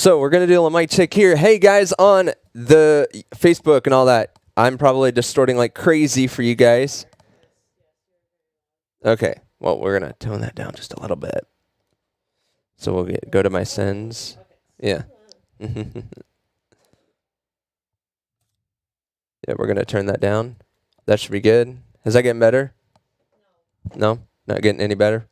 So we're going to do a mic check here. Hey, guys, on the Facebook and all that, I'm probably distorting like crazy for you guys. Okay, well, we're going to tone that down just a little bit. So we'll go to my sends. Yeah. Yeah, we're going to turn that down. That should be good. Is that getting better? No? Not getting any better?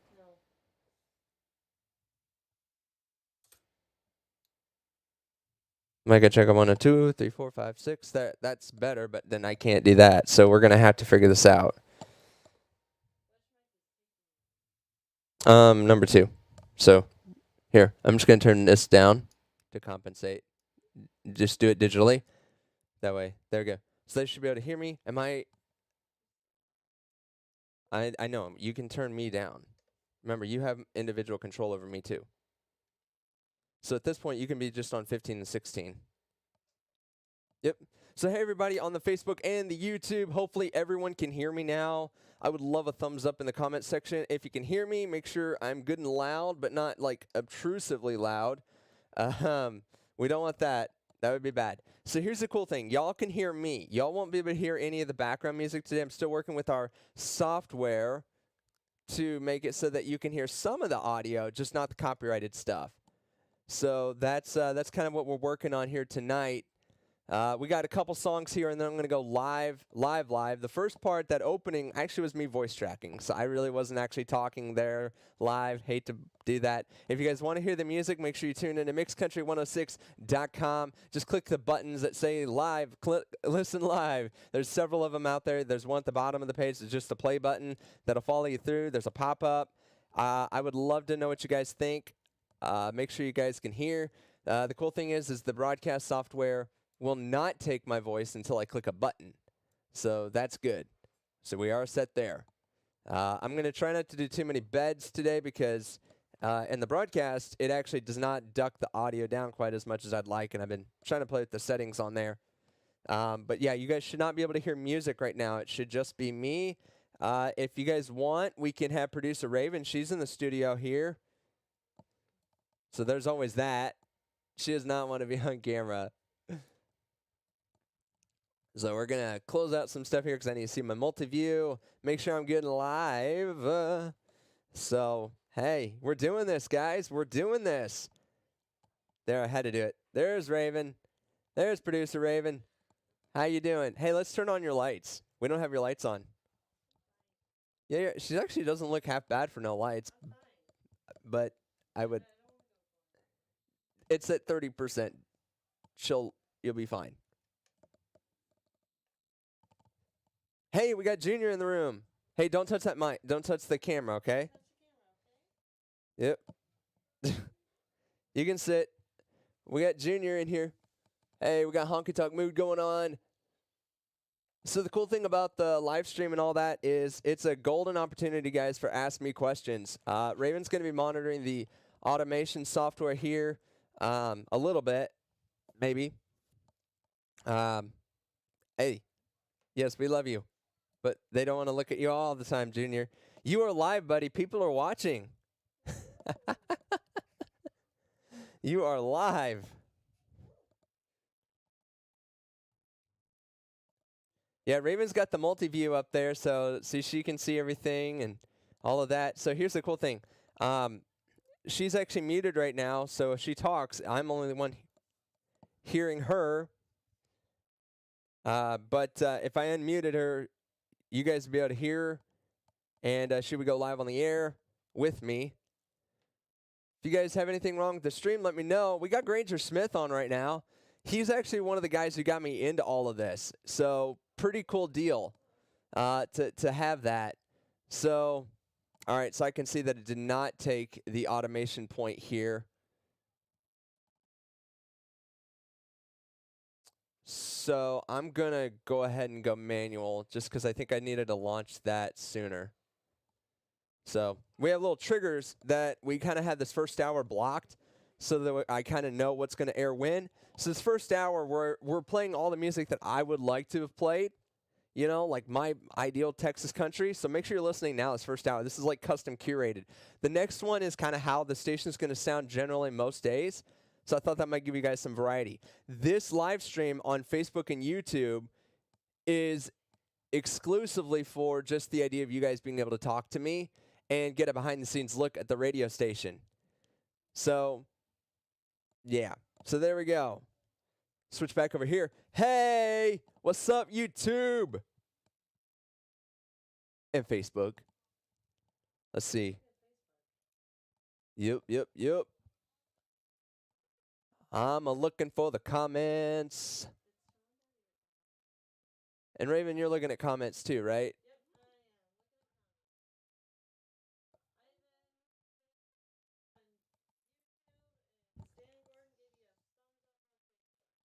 Mic check, I'm on a 2, 3, 4, 5, 6. That's better, but then I can't do that. So we're going to have to figure this out. Number 2. So here, I'm just going to turn this down to compensate. Just do it digitally. That way. There we go. So they should be able to hear me. I know. You can turn me down. Remember, you have individual control over me too. So at this point, you can be just on 15 and 16. Yep. So hey, everybody on the Facebook and the YouTube. Hopefully everyone can hear me now. I would love a thumbs up in the comment section. If you can hear me, make sure I'm good and loud, but not like obtrusively loud. We don't want that. That would be bad. So here's the cool thing. Y'all can hear me. Y'all won't be able to hear any of the background music today. I'm still working with our software to make it so that you can hear some of the audio, just not the copyrighted stuff. So that's kind of what we're working on here tonight. We got a couple songs here, and then I'm going to go live. The first part, that opening, actually was me voice tracking, so I really wasn't actually talking there live. Hate to do that. If you guys want to hear the music, make sure you tune in to mixcountry106.com. Just click the buttons that say live, listen live. There's several of them out there. There's one at the bottom of the page. It's just the play button that'll follow you through. There's a pop-up. I would love to know what you guys think. Make sure you guys can hear. The cool thing is the broadcast software will not take my voice until I click a button. So that's good. So we are set there. I'm going to try not to do too many beds today because in the broadcast, it actually does not duck the audio down quite as much as I'd like, and I've been trying to play with the settings on there. But yeah, you guys should not be able to hear music right now. It should just be me. If you guys want, we can have producer Raven. She's in the studio here. So there's always that. She does not want to be on camera. So we're going to close out some stuff here because I need to see my multi-view, make sure I'm good and live. So, hey, we're doing this, guys. We're doing this. There, I had to do it. There's Raven. There's producer Raven. How you doing? Hey, let's turn on your lights. We don't have your lights on. Yeah, she actually doesn't look half bad for no lights. But I would... It's at 30%. You'll be fine. Hey, we got Junior in the room. Hey, don't touch that mic. Don't touch the camera, okay? Yep. You can sit. We got Junior in here. Hey, we got Honky Tonk Mood going on. So the cool thing about the live stream and all that is it's a golden opportunity, guys, for Ask Me Questions. Raven's going to be monitoring the automation software here a little bit, maybe. Hey, yes, we love you. But they don't want to look at you all the time, Junior. You are live, buddy. People are watching. You are live. Yeah, Raven's got the multi-view up there, so she can see everything and all of that. So here's the cool thing. She's actually muted right now, so if she talks, I'm only the one hearing her. But if I unmuted her, you guys will be able to hear, and she would go live on the air with me. If you guys have anything wrong with the stream, let me know. We got Granger Smith on right now. He's actually one of the guys who got me into all of this. So pretty cool deal to have that. So, all right, so I can see that it did not take the automation point here. So I'm going to go ahead and go manual just because I think I needed to launch that sooner. So we have little triggers that we kind of had this first hour blocked so that I kind of know what's going to air when. So this first hour, we're playing all the music that I would like to have played, you know, like my ideal Texas country. So make sure you're listening now this first hour. This is like custom curated. The next one is kind of how the station is going to sound generally most days. So I thought that might give you guys some variety. This live stream on Facebook and YouTube is exclusively for just the idea of you guys being able to talk to me and get a behind-the-scenes look at the radio station. So, yeah. So there we go. Switch back over here. Hey, what's up, YouTube? And Facebook. Let's see. Yep. I'm looking for the comments. And Raven, you're looking at comments too, right?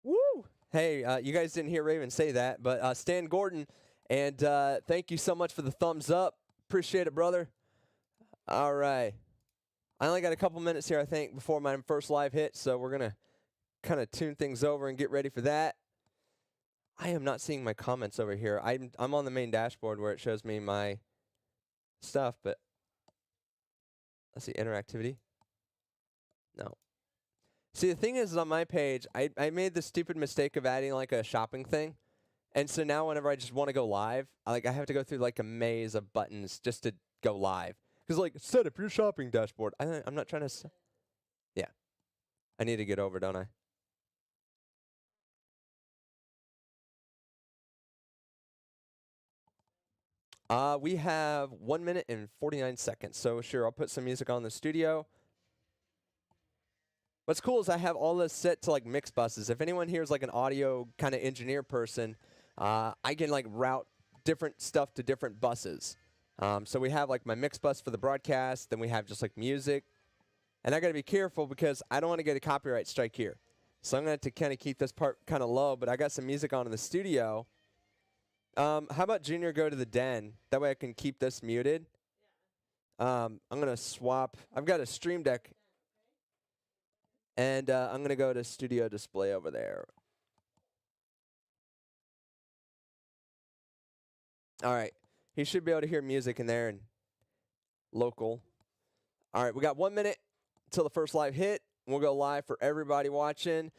Woo! Hey, you guys didn't hear Raven say that, but Stan Gordon, and thank you so much for the thumbs up. Appreciate it, brother. All right. I only got a couple minutes here, I think, before my first live hit, so we're going to kind of tune things over and get ready for that. I am not seeing my comments over here. I'm on the main dashboard where it shows me my stuff, but let's see, interactivity. No. See, the thing is on my page, I made the stupid mistake of adding like a shopping thing. And so now whenever I just want to go live, I have to go through like a maze of buttons just to go live. Because like, set up your shopping dashboard. I'm not trying to... Yeah. I need to get over, don't I? We have 1 minute and 49 seconds. So sure, I'll put some music on the studio. What's cool is I have all this set to like mix buses. If anyone here is like an audio kind of engineer person, I can like route different stuff to different buses. So we have like my mix bus for the broadcast, then we have just like music. And I got to be careful because I don't want to get a copyright strike here. So I'm going to have to kind of keep this part kind of low, but I got some music on in the studio. How about Junior go to the den? That way I can keep this muted. I'm going to swap. I've got a Stream Deck. And I'm going to go to Studio Display over there. All right. He should be able to hear music in there and local. All right. We got 1 minute until the first live hit. We'll go live for everybody watching.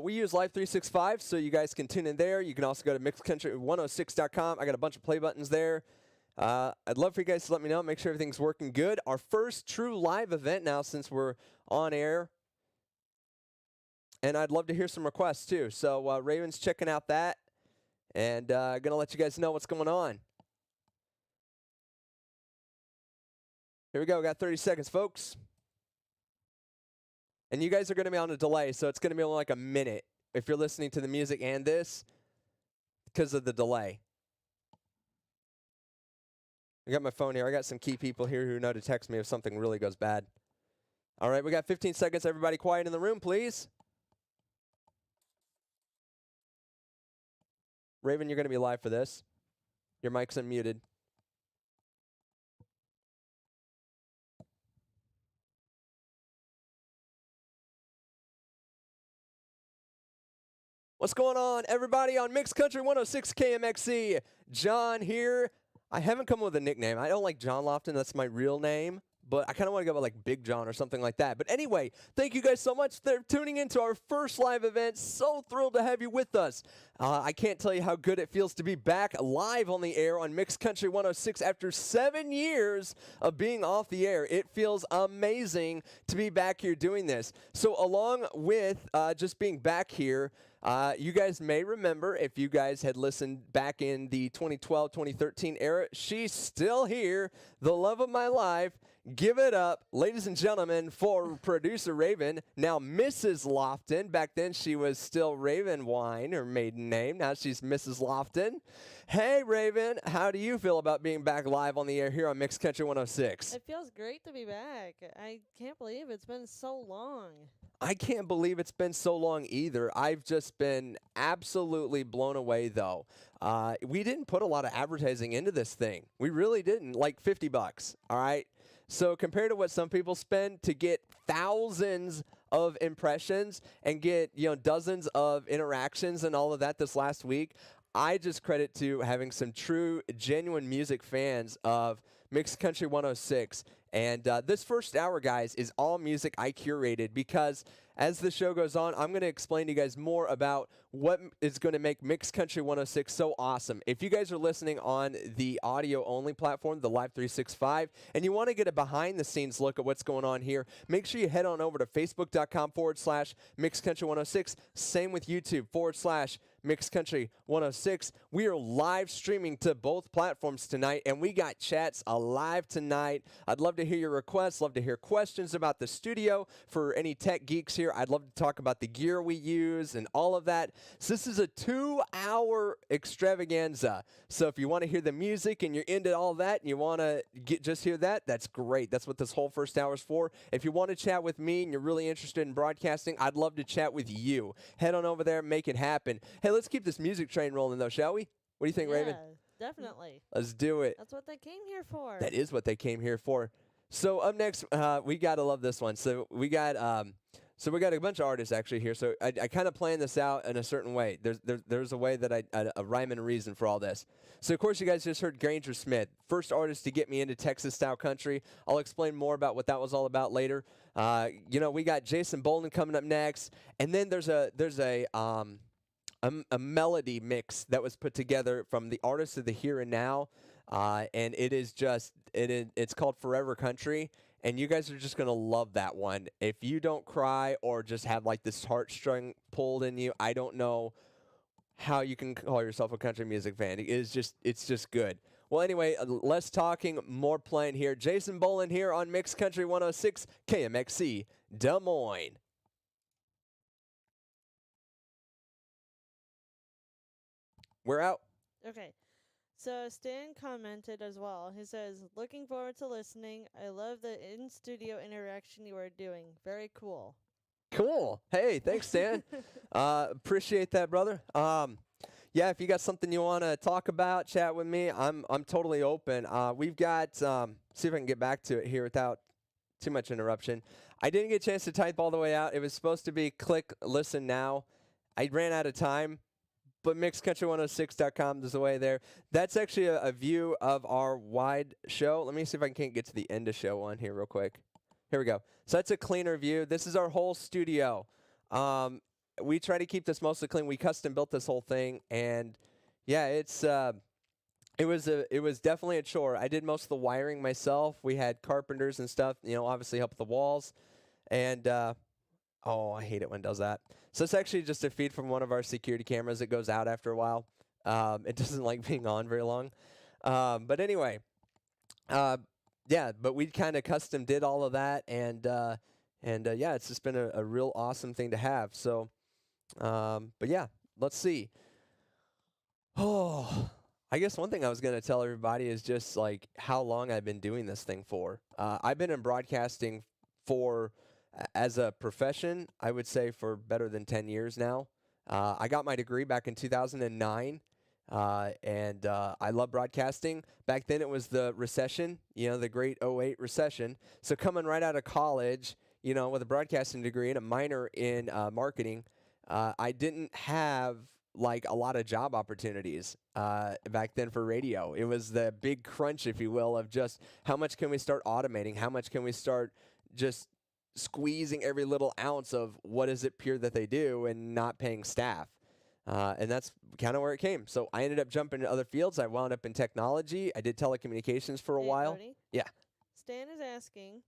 We use Live 365, so you guys can tune in there. You can also go to mixedcountry106.com. I got a bunch of play buttons there. I'd love for you guys to let me know. Make sure everything's working good. Our first true live event now since we're on air. And I'd love to hear some requests, too. So Raven's checking out that. And going to let you guys know what's going on. Here we go. We got 30 seconds, folks. And you guys are going to be on a delay, so it's going to be only like a minute if you're listening to the music and this because of the delay. I got my phone here. I got some key people here who know to text me if something really goes bad. All right, we got 15 seconds. Everybody quiet in the room, please. Raven, you're going to be live for this. Your mic's unmuted. What's going on, everybody, on Mixed Country 106 KMXE? John here. I haven't come up with a nickname. I don't like John Lofton. That's my real name. But I kind of want to go by like Big John or something like that. But anyway, thank you guys so much for tuning into our first live event. So thrilled to have you with us. I can't tell you how good it feels to be back live on the air on Mixed Country 106 after 7 years of being off the air. It feels amazing to be back here doing this. So along with just being back here, you guys may remember, if you guys had listened back in the 2012-2013 era, she's still here, the love of my life. Give it up, ladies and gentlemen, for producer Raven, now Mrs. Lofton. Back then she was still Raven Wine, her maiden name. Now she's Mrs. Lofton. Hey, Raven, how do you feel about being back live on the air here on Mixed Country 106? It feels great to be back. I can't believe it's been so long. I can't believe it's been so long either. I've just been absolutely blown away, though. We didn't put a lot of advertising into this thing. We really didn't, like $50, all right? So compared to what some people spend to get thousands of impressions and get, dozens of interactions and all of that this last week, I just credit to having some true, genuine music fans of Mix Country 106. And this first hour, guys, is all music I curated because as the show goes on, I'm going to explain to you guys more about what is going to make Mix Country 106 so awesome. If you guys are listening on the audio-only platform, the Live 365, and you want to get a behind-the-scenes look at what's going on here, make sure you head on over to Facebook.com/Mix Country 106. Same with YouTube /Mix Country 106. We are live streaming to both platforms tonight, and we got chats alive tonight. I'd love to hear your requests, love to hear questions about the studio. For any tech geeks here, I'd love to talk about the gear we use and all of that. So this is a 2-hour extravaganza. So if you want to hear the music and you're into all that and you want to just hear that, that's great. That's what this whole first hour is for. If you want to chat with me and you're really interested in broadcasting, I'd love to chat with you. Head on over there, make it happen. Hey, let's keep this music train rolling, though, shall we? What do you think, Raven? Definitely. Let's do it. That's what they came here for. That is what they came here for. So up next, we gotta love this one. So we got a bunch of artists actually here. So I kind of planned this out in a certain way. There's a way that a rhyme and a reason for all this. So of course you guys just heard Granger Smith, first artist to get me into Texas style country. I'll explain more about what that was all about later. We got Jason Bolden coming up next, and then there's a melody mix that was put together from the artists of the here and now, and it's called Forever Country, and you guys are just gonna love that one. If you don't cry or just have like this heartstring pulled in you, I don't know how you can call yourself a country music fan. It's just good. Well, anyway, less talking, more playing here. Jason Bolin here on Mix Country 106 KMXC Des Moines. We're out. Okay. So Stan commented as well. He says, looking forward to listening. I love the in-studio interaction you are doing. Very cool. Cool. Hey, thanks, Stan. Appreciate that, brother. Yeah, if you got something you want to talk about, chat with me. I'm totally open. We've got, see if I can get back to it here without too much interruption. I didn't get a chance to type all the way out. It was supposed to be click listen now. I ran out of time. But mixcountry106.com is the way there. That's actually a view of our wide show. Let me see if I can get to the end of show one here real quick. Here we go. So that's a cleaner view. This is our whole studio. We try to keep this mostly clean. We custom built this whole thing, and yeah, it was definitely a chore. I did most of the wiring myself. We had carpenters and stuff, obviously help with the walls, and oh, I hate it when it does that. So it's actually just a feed from one of our security cameras. It goes out after a while. It doesn't like being on very long. But anyway, yeah, but we kind of custom did all of that, and yeah, it's just been a real awesome thing to have. So, but yeah, let's see. Oh, I guess one thing I was going to tell everybody is just like how long I've been doing this thing for. I've been in broadcasting for, as a profession, I would say for better than 10 years now. I got my degree back in 2009, and I love broadcasting. Back then it was the recession, the great '08 recession. So coming right out of college, with a broadcasting degree and a minor in marketing, I didn't have like a lot of job opportunities back then for radio. It was the big crunch, if you will, of just how much can we start automating? How much can we start just squeezing every little ounce of what is it pure that they do and not paying staff. And that's kind of where it came. So I ended up jumping into other fields. I wound up in technology. I did telecommunications for a while. Cody? Yeah. Stan is asking,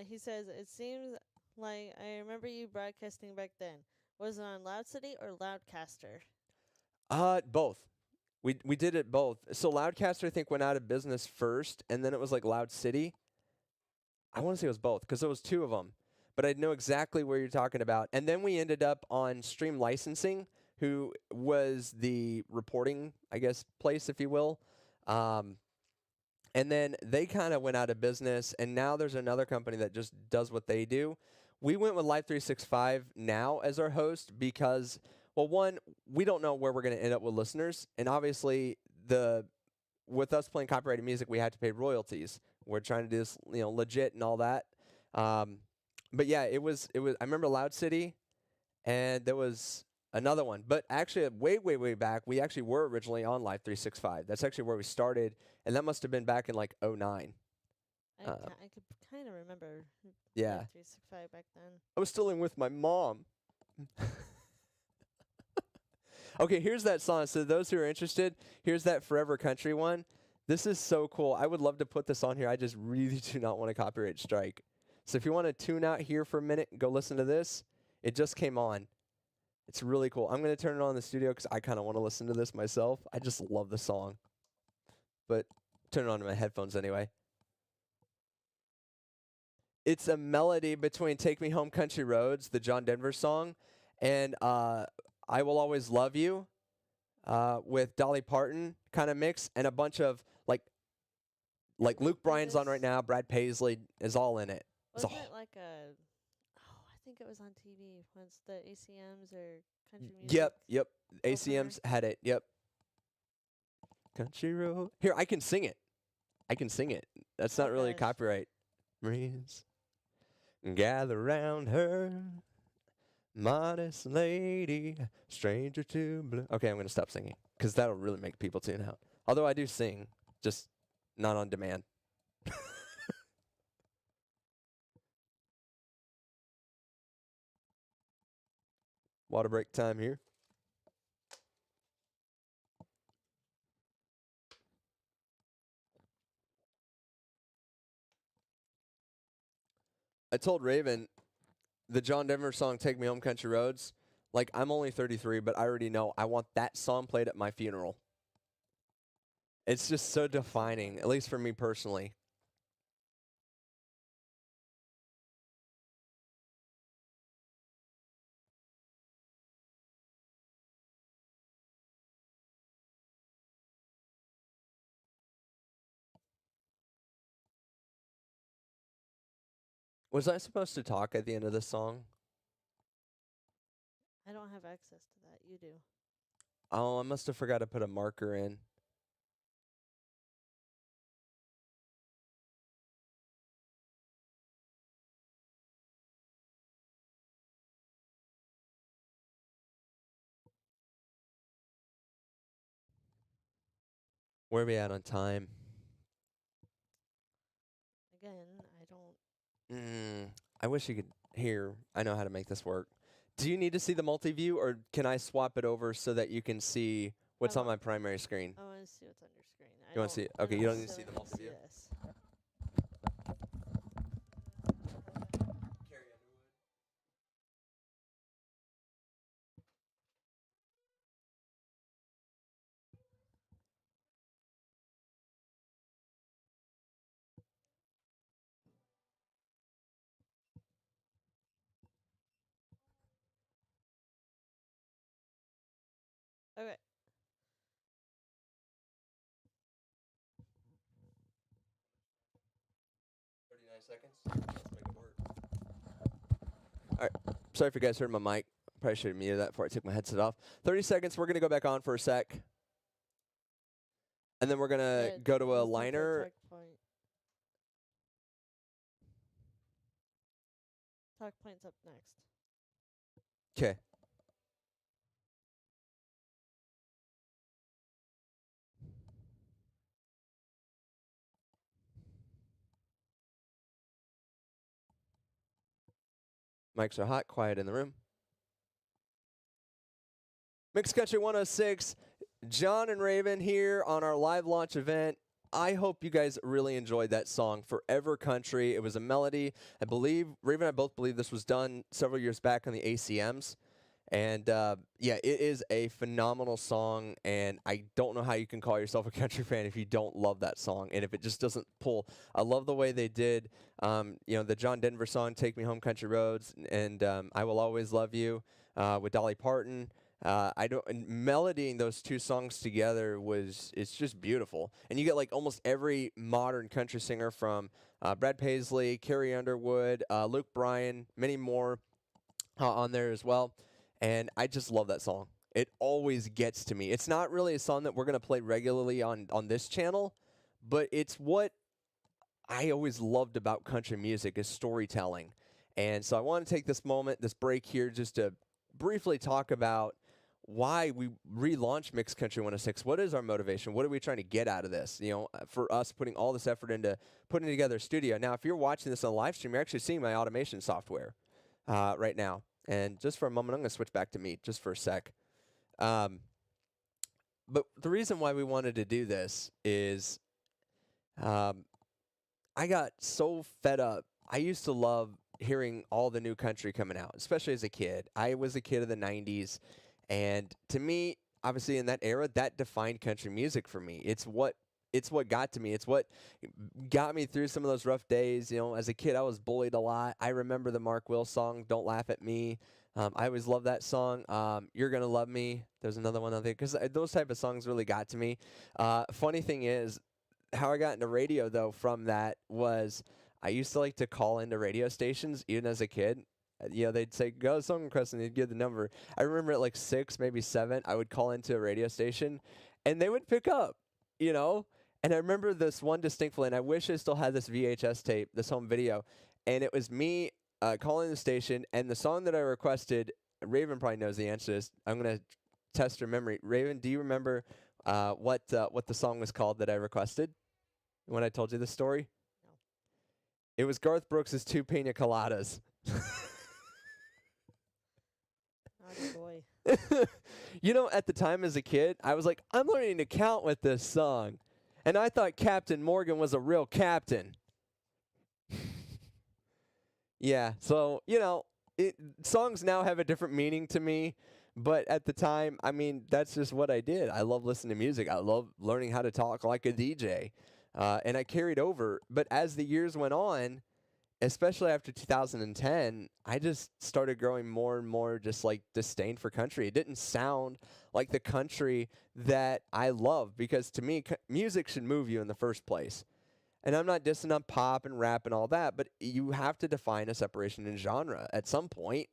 he says, it seems like I remember you broadcasting back then. Was it on Loud City or Loudcaster? Both. We did it both. So Loudcaster, I think, went out of business first, and then it was like Loud City. I want to say it was both because there was two of them, but I know exactly where you're talking about. And then we ended up on Stream Licensing, who was the reporting, I guess, place, if you will. And then they kind of went out of business, and now there's another company that just does what they do. We went with Live 365 now as our host because, well, one, we don't know where we're going to end up with listeners, and obviously with us playing copyrighted music, we had to pay royalties. We're trying to do this, legit and all that. But yeah, it was. I remember Loud City, and there was Another one. But actually, way back, we actually were originally on Live 365. That's actually where we started, and that must have been back in like '09. I could kind of remember Yeah. 365 back then. I was still living with my mom. Okay, here's that song. So those who are interested, here's that Forever Country one. This is so cool. I would love to put this on here. I just really do not want a copyright strike. So if you want to tune out here for a minute, go listen to this. It just came on. It's really cool. I'm going to turn it on in the studio because I kind of want to listen to this myself. I just love the song. But turn it on to my headphones anyway. It's a melody between Take Me Home Country Roads, the John Denver song, and I Will Always Love You with Dolly Parton kind of mix, and a bunch of like Luke Bryan's on right now, Brad Paisley is all in it. Wasn't it like a, I think it was on TV once, the ACMs or country music? Yep. ACMs had it, yep. Country Road. Here, I can sing it. That's not really a copyright. Marines, gather round her, modest lady, stranger to blue. Okay, I'm going to stop singing because that'll really make people tune out. Although I do sing, just not on demand. Water break time here. I told Raven the John Denver song Take Me Home Country Roads, like I'm only 33, but I already know I want that song played at my funeral. It's just so defining, at least for me personally. Was I supposed to talk at the end of this song? I don't have access to that. You do. Oh, I must have forgot to put a marker in. Where are we at on time? Again, I don't. I wish you could hear. I know how to make this work. Do you need to see the multi-view, or can I swap it over so that you can see what's on my primary screen? I want to see what's on your screen. You want to see it? Okay, you don't need to see the multi-view. Okay. 39 seconds. Let's make it work. All right. Sorry if you guys heard my mic. Probably should have muted that before I took my headset off. 30 seconds. We're going to go back on for a sec. And then we're going to go to a liner. Talk point's up next. Okay. Mics are hot, quiet in the room. Mixed Country 106, John and Raven here on our live launch event. I hope you guys really enjoyed that song, Forever Country. It was a melody. I believe, Raven and I both believe this was done several years back on the ACMs. And yeah, it is a phenomenal song, and I don't know how you can call yourself a country fan if you don't love that song, and if it just doesn't pull. I love the way they did, the John Denver song, Take Me Home Country Roads, and I Will Always Love You with Dolly Parton. And melodying those two songs together it's just beautiful. And you get like almost every modern country singer from Brad Paisley, Carrie Underwood, Luke Bryan, many more on there as well. And I just love that song. It always gets to me. It's not really a song that we're going to play regularly on this channel, but it's what I always loved about country music is storytelling. And so I want to take this moment, this break here, just to briefly talk about why we relaunched Mixed Country 106. What is our motivation? What are we trying to get out of this? You know, for us putting all this effort into putting together a studio. Now, if you're watching this on live stream, you're actually seeing my automation software right now. And just for a moment, I'm going to switch back to me just for a sec. But the reason why we wanted to do this is I got so fed up. I used to love hearing all the new country coming out, especially as a kid. I was a kid of the 90s. And to me, obviously in that era, that defined country music for me. It's what got to me. It's what got me through some of those rough days. You know, as a kid, I was bullied a lot. I remember the Mark Will song, "Don't Laugh at Me." I always loved that song. "You're Gonna Love Me." There's another one out there because those type of songs really got to me. Funny thing is, how I got into radio though from that was I used to like to call into radio stations even as a kid. You know, they'd say, "Go song request," and they'd give the number. I remember at like 6, maybe 7, I would call into a radio station, and they would pick up, you know? And I remember this one distinctly, and I wish I still had this VHS tape, this home video, and it was me calling the station, and the song that I requested, Raven probably knows the answer to this. I'm going to test her memory. Raven, do you remember what the song was called that I requested when I told you the story? No. It was Garth Brooks' "Two Pina Coladas." Oh boy. You know, at the time as a kid, I was like, I'm learning to count with this song. And I thought Captain Morgan was a real captain. Yeah, so, you know, songs now have a different meaning to me. But at the time, I mean, that's just what I did. I love listening to music. I love learning how to talk like a DJ. And I carried over. But as the years went on, especially after 2010, I just started growing more and more just like disdain for country. It didn't sound like the country that I love because to me, music should move you in the first place. And I'm not dissing on pop and rap and all that, but you have to define a separation in genre at some point.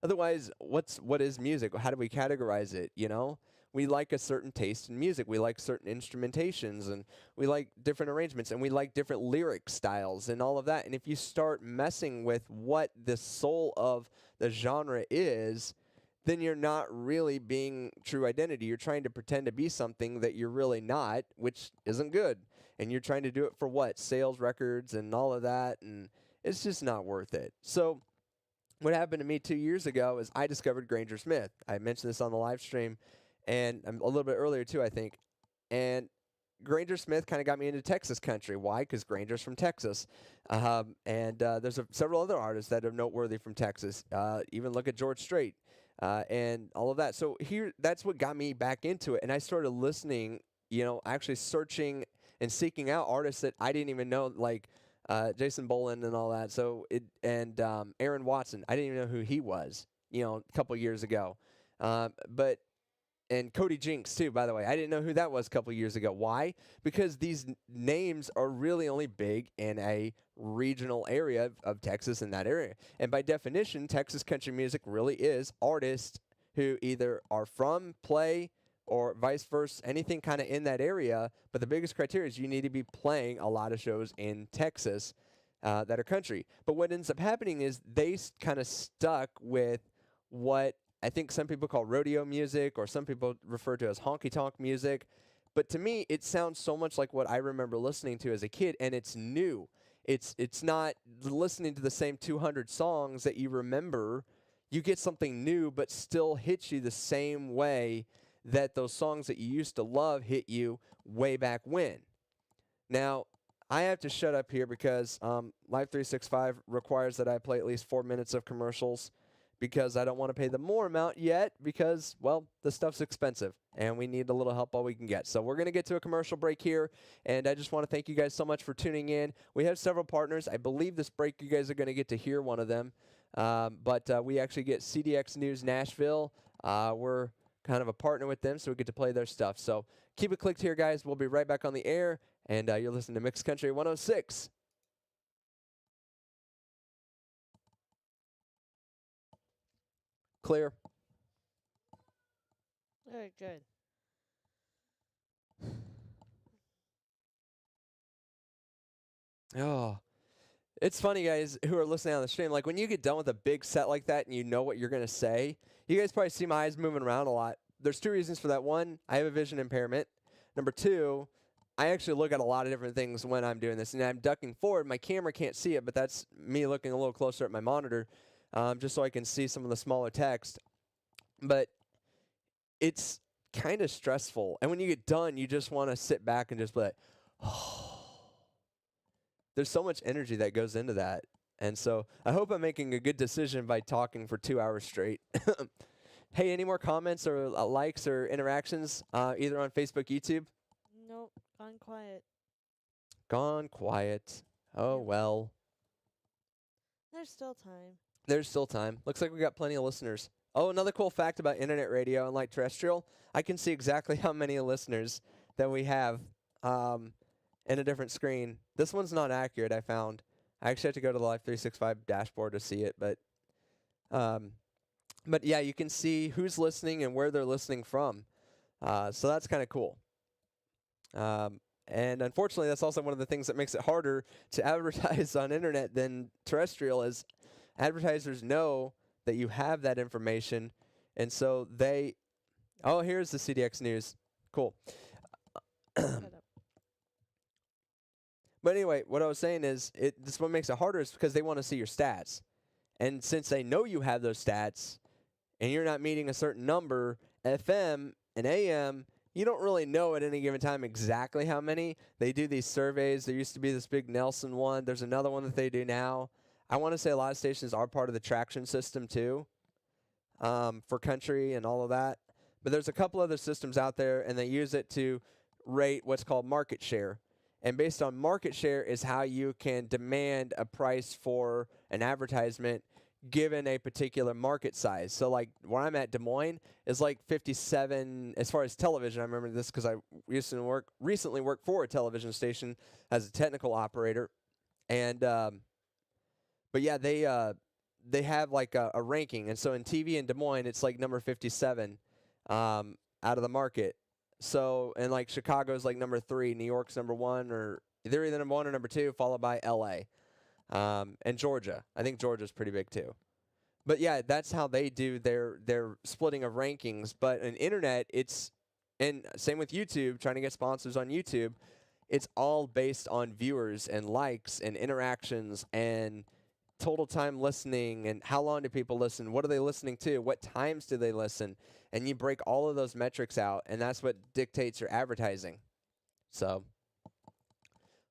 Otherwise, what is music? How do we categorize it, you know? We like a certain taste in music. We like certain instrumentations, and we like different arrangements, and we like different lyric styles and all of that. And if you start messing with what the soul of the genre is, then you're not really being true identity. You're trying to pretend to be something that you're really not, which isn't good. And you're trying to do it for what? Sales records and all of that, and it's just not worth it. So what happened to me 2 years ago is I discovered Granger Smith. I mentioned this on the live stream, and a little bit earlier too, I think. And Granger Smith kind of got me into Texas country. Why? Because Granger's from Texas. And there's several other artists that are noteworthy from Texas. Even look at George Strait and all of that. So that's what got me back into it. And I started listening, you know, actually searching and seeking out artists that I didn't even know, like Jason Boland and all that. So Aaron Watson, I didn't even know who he was, you know, a couple years ago. And Cody Jinks, too, by the way. I didn't know who that was a couple years ago. Why? Because these names are really only big in a regional area of Texas in that area. And by definition, Texas country music really is artists who either are from, play, or vice versa, anything kind of in that area. But the biggest criteria is you need to be playing a lot of shows in Texas that are country. But what ends up happening is they kind of stuck with what I think some people call rodeo music, or some people refer to as honky-tonk music. But to me, it sounds so much like what I remember listening to as a kid, and it's new. It's not listening to the same 200 songs that you remember. You get something new, but still hits you the same way that those songs that you used to love hit you way back when. Now, I have to shut up here because Live 365 requires that I play at least 4 minutes of commercials, because I don't want to pay the more amount yet because, well, the stuff's expensive and we need a little help all we can get. So we're going to get to a commercial break here, and I just want to thank you guys so much for tuning in. We have several partners. I believe this break you guys are going to get to hear one of them, but we actually get CDX News Nashville. We're kind of a partner with them, so we get to play their stuff. So keep it clicked here, guys. We'll be right back on the air, and you're listening to Mixed Country 106. Clear. All right, good. Oh, It's funny, guys, who are listening on the stream. Like when you get done with a big set like that and you know what you're going to say, you guys probably see my eyes moving around a lot. There's two reasons for that. One, I have a vision impairment. Number two, I actually look at a lot of different things when I'm doing this. And I'm ducking forward. My camera can't see it, but that's me looking a little closer at my monitor just so I can see some of the smaller text. But it's kind of stressful. And when you get done, you just want to sit back and just be like, oh. There's so much energy that goes into that. And so I hope I'm making a good decision by talking for 2 hours straight. Hey, any more comments or likes or interactions either on Facebook, YouTube? Nope, gone quiet. Gone quiet. Oh, Yep. well. There's still time. There's still time. Looks like we got plenty of listeners. Oh, another cool fact about internet radio, unlike terrestrial, I can see exactly how many listeners that we have in a different screen. This one's not accurate, I found. I actually have to go to the Live 365 dashboard to see it, but yeah, you can see who's listening and where they're listening from. So that's kind of cool. And unfortunately, that's also one of the things that makes it harder to advertise on internet than terrestrial is advertisers know that you have that information. And so oh, here's the CDX news. Cool. But anyway, what I was saying is this what makes it harder is because they want to see your stats. And since they know you have those stats and you're not meeting a certain number, FM and AM, you don't really know at any given time exactly how many. They do these surveys. There used to be this big Nelson one. There's another one that they do now. I want to say a lot of stations are part of the traction system too, for country and all of that. But there's a couple other systems out there, and they use it to rate what's called market share. And based on market share is how you can demand a price for an advertisement given a particular market size. So like where I'm at, Des Moines, is like 57 as far as television. I remember this because I recently worked for a television station as a technical operator. And but yeah, they have like a ranking. And so in TV in Des Moines, it's like number 57 out of the market. So, and like Chicago's like number 3, New York's number 1, or they're either number 1 or number 2, followed by LA. And Georgia. I think Georgia's pretty big too. But yeah, that's how they do their splitting of rankings. But in internet, and same with YouTube, trying to get sponsors on YouTube, it's all based on viewers and likes and interactions and total time listening and how long do people listen, what are they listening to, what times do they listen, and you break all of those metrics out, and that's what dictates your advertising. So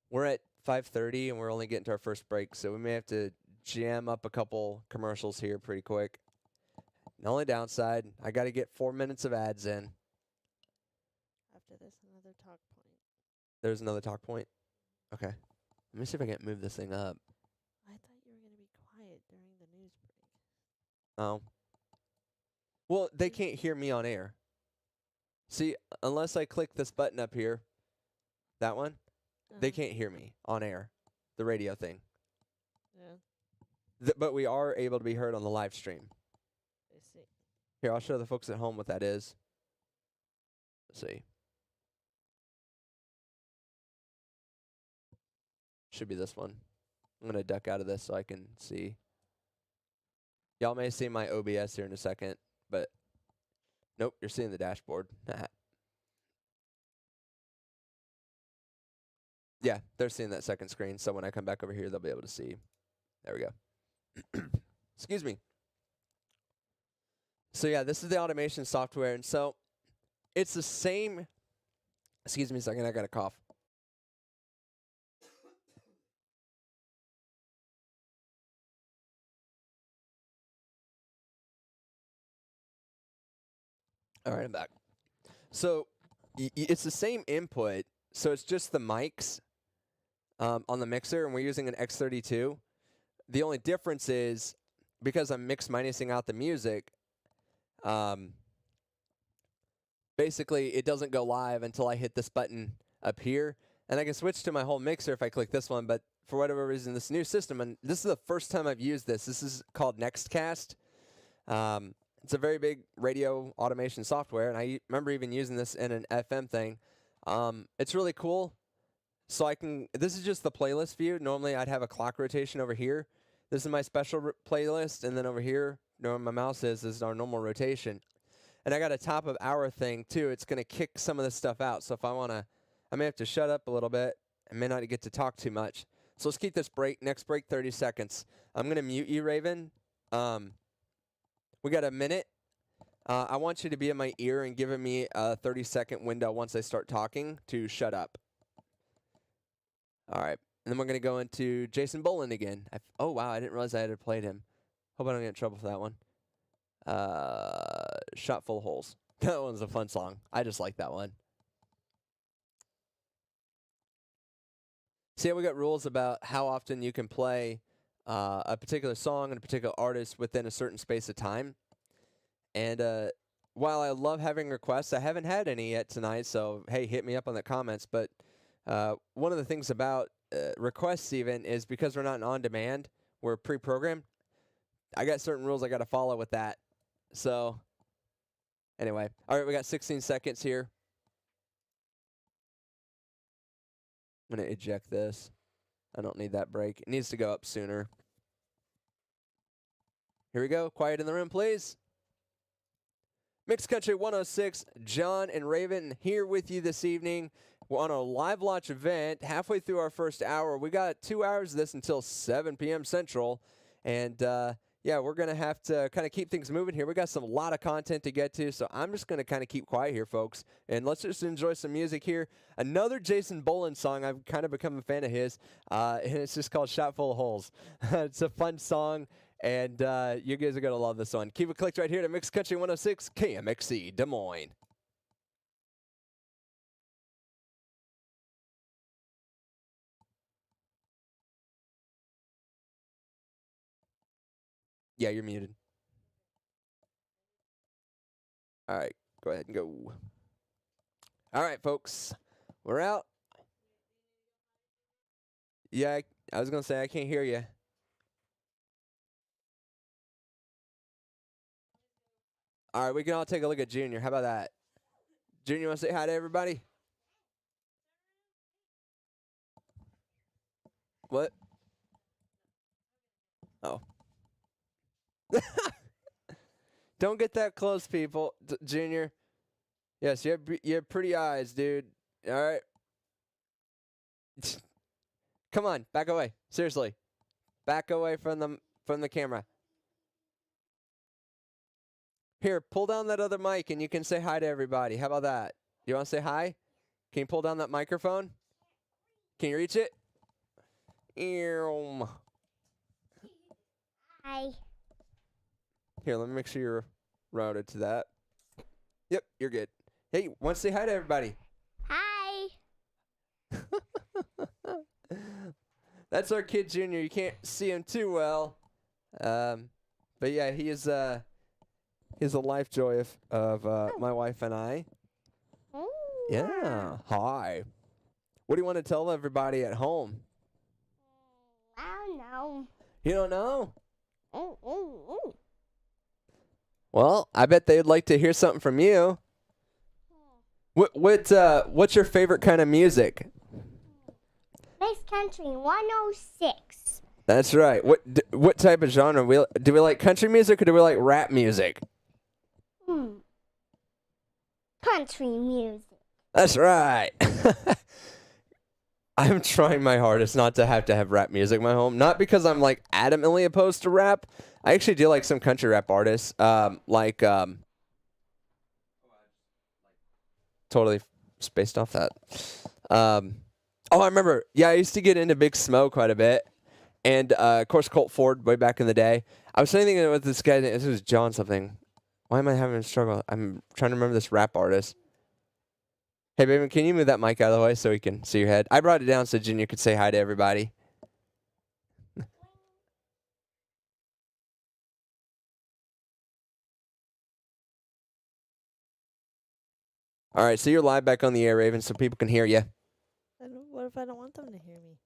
we're at 5:30 and we're only getting to our first break, so we may have to jam up a couple commercials here pretty quick. The only downside, I got to get 4 minutes of ads in. After this, another talk point. There's another talk point? Okay. Let me see if I can't move this thing up. I thought you were going to be quiet during the news break. Oh. Well, they can't hear me on air. See, unless I click this button up here, that one, they can't hear me on air, the radio thing. Yeah. But we are able to be heard on the live stream. I see. Here, I'll show the folks at home what that is. Let's see. Should be this one. I'm going to duck out of this so I can see. Y'all may see my OBS here in a second, but nope, you're seeing the dashboard. Yeah, they're seeing that second screen, so when I come back over here, they'll be able to see. There we go. Excuse me. So yeah, this is the automation software, and so it's the same. Excuse me a second, I got a cough. All right, I'm back. So it's the same input, so it's just the mics on the mixer, and we're using an X32. The only difference is because I'm mix minusing out the music, basically it doesn't go live until I hit this button up here, and I can switch to my whole mixer if I click this one, but for whatever reason, this new system, and this is the first time I've used this. This is called Nextcast. It's a very big radio automation software, and I remember even using this in an FM thing. It's really cool. so this is just the playlist view. Normally I'd have a clock rotation over here. This is my special playlist, and then over here, where my mouse is our normal rotation. And I got a top of hour thing too. It's going to kick some of this stuff out. So if I may have to shut up a little bit. I may not get to talk too much. So let's keep this break. Next break, 30 seconds. I'm going to mute you, Raven. We got a minute. I want you to be in my ear and giving me a 30-second window once I start talking to shut up. All right. And then we're going to go into Jason Boland again. Oh, wow. I didn't realize I had played him. Hope I don't get in trouble for that one. Shot Full of Holes. That one's a fun song. I just like that one. See, we got rules about how often you can play a particular song and a particular artist within a certain space of time. And while I love having requests, I haven't had any yet tonight. So, hey, hit me up on the comments. But one of the things about requests even is because we're not on demand, we're pre-programmed. I got certain rules I got to follow with that. So, anyway. All right, we got 16 seconds here. I'm going to eject this. I don't need that break. It needs to go up sooner. Here we go. Quiet in the room, please. Mixed Country 106, John and Raven here with you this evening. We're on a live launch event halfway through our first hour. We got 2 hours of this until 7 p.m. Central. And, yeah, we're going to have to kind of keep things moving here. We got a lot of content to get to, so I'm just going to kind of keep quiet here, folks. And let's just enjoy some music here. Another Jason Boland song. I've kind of become a fan of his, and it's just called Shot Full of Holes. It's a fun song. And you guys are going to love this one. Keep it clicked right here to Mixed Country 106, KMXC, Des Moines. Yeah, you're muted. All right, go ahead and go. All right, folks, we're out. Yeah, I was going to say I can't hear you. All right, we can all take a look at Junior. How about that? Junior, you want to say hi to everybody? What? Oh. Don't get that close, people. Junior. Yes, you have pretty eyes, dude. All right. Come on, back away. Seriously. Back away from the camera. Here, pull down that other mic and you can say hi to everybody. How about that? You want to say hi? Can you pull down that microphone? Can you reach it? Hi. Here, let me make sure you're routed to that. Yep, you're good. Hey, want to say hi to everybody? Hi. That's our kid Junior. You can't see him too well. But yeah, he's a life joy of my wife and I. Ooh. Yeah. Hi. What do you want to tell everybody at home? I don't know. You don't know? Ooh. Well, I bet they'd like to hear something from you. What's your favorite kind of music? Mixed Country 106. That's right. What type of genre? Do we like country music or do we like rap music? Country music. That's right. I'm trying my hardest not to have rap music in my home. Not because I'm like adamantly opposed to rap. I actually do like some country rap artists. Totally spaced off that. Oh, I remember. Yeah, I used to get into Big Smoke quite a bit. And, of course, Colt Ford way back in the day. I was thinking with this guy. This was John something. Why am I having a struggle? I'm trying to remember this rap artist. Hey, baby, can you move that mic out of the way so we can see your head? I brought it down so Junior could say hi to everybody. All right, so you're live back on the air, Raven, so people can hear you. What if I don't want them to hear me?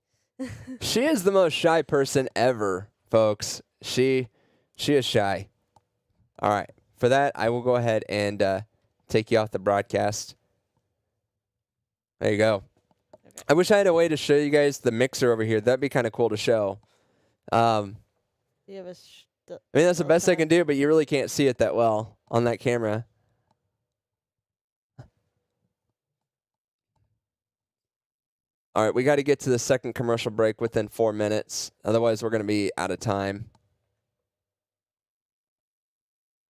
She is the most shy person ever, folks. She is shy. All right, for that, I will go ahead and take you off the broadcast. There you go. I wish I had a way to show you guys the mixer over here. That'd be kind of cool to show. I You have a mean, that's the best I can do, but you really can't see it that well on that camera. All right, we got to get to the second commercial break within 4 minutes. Otherwise, we're going to be out of time.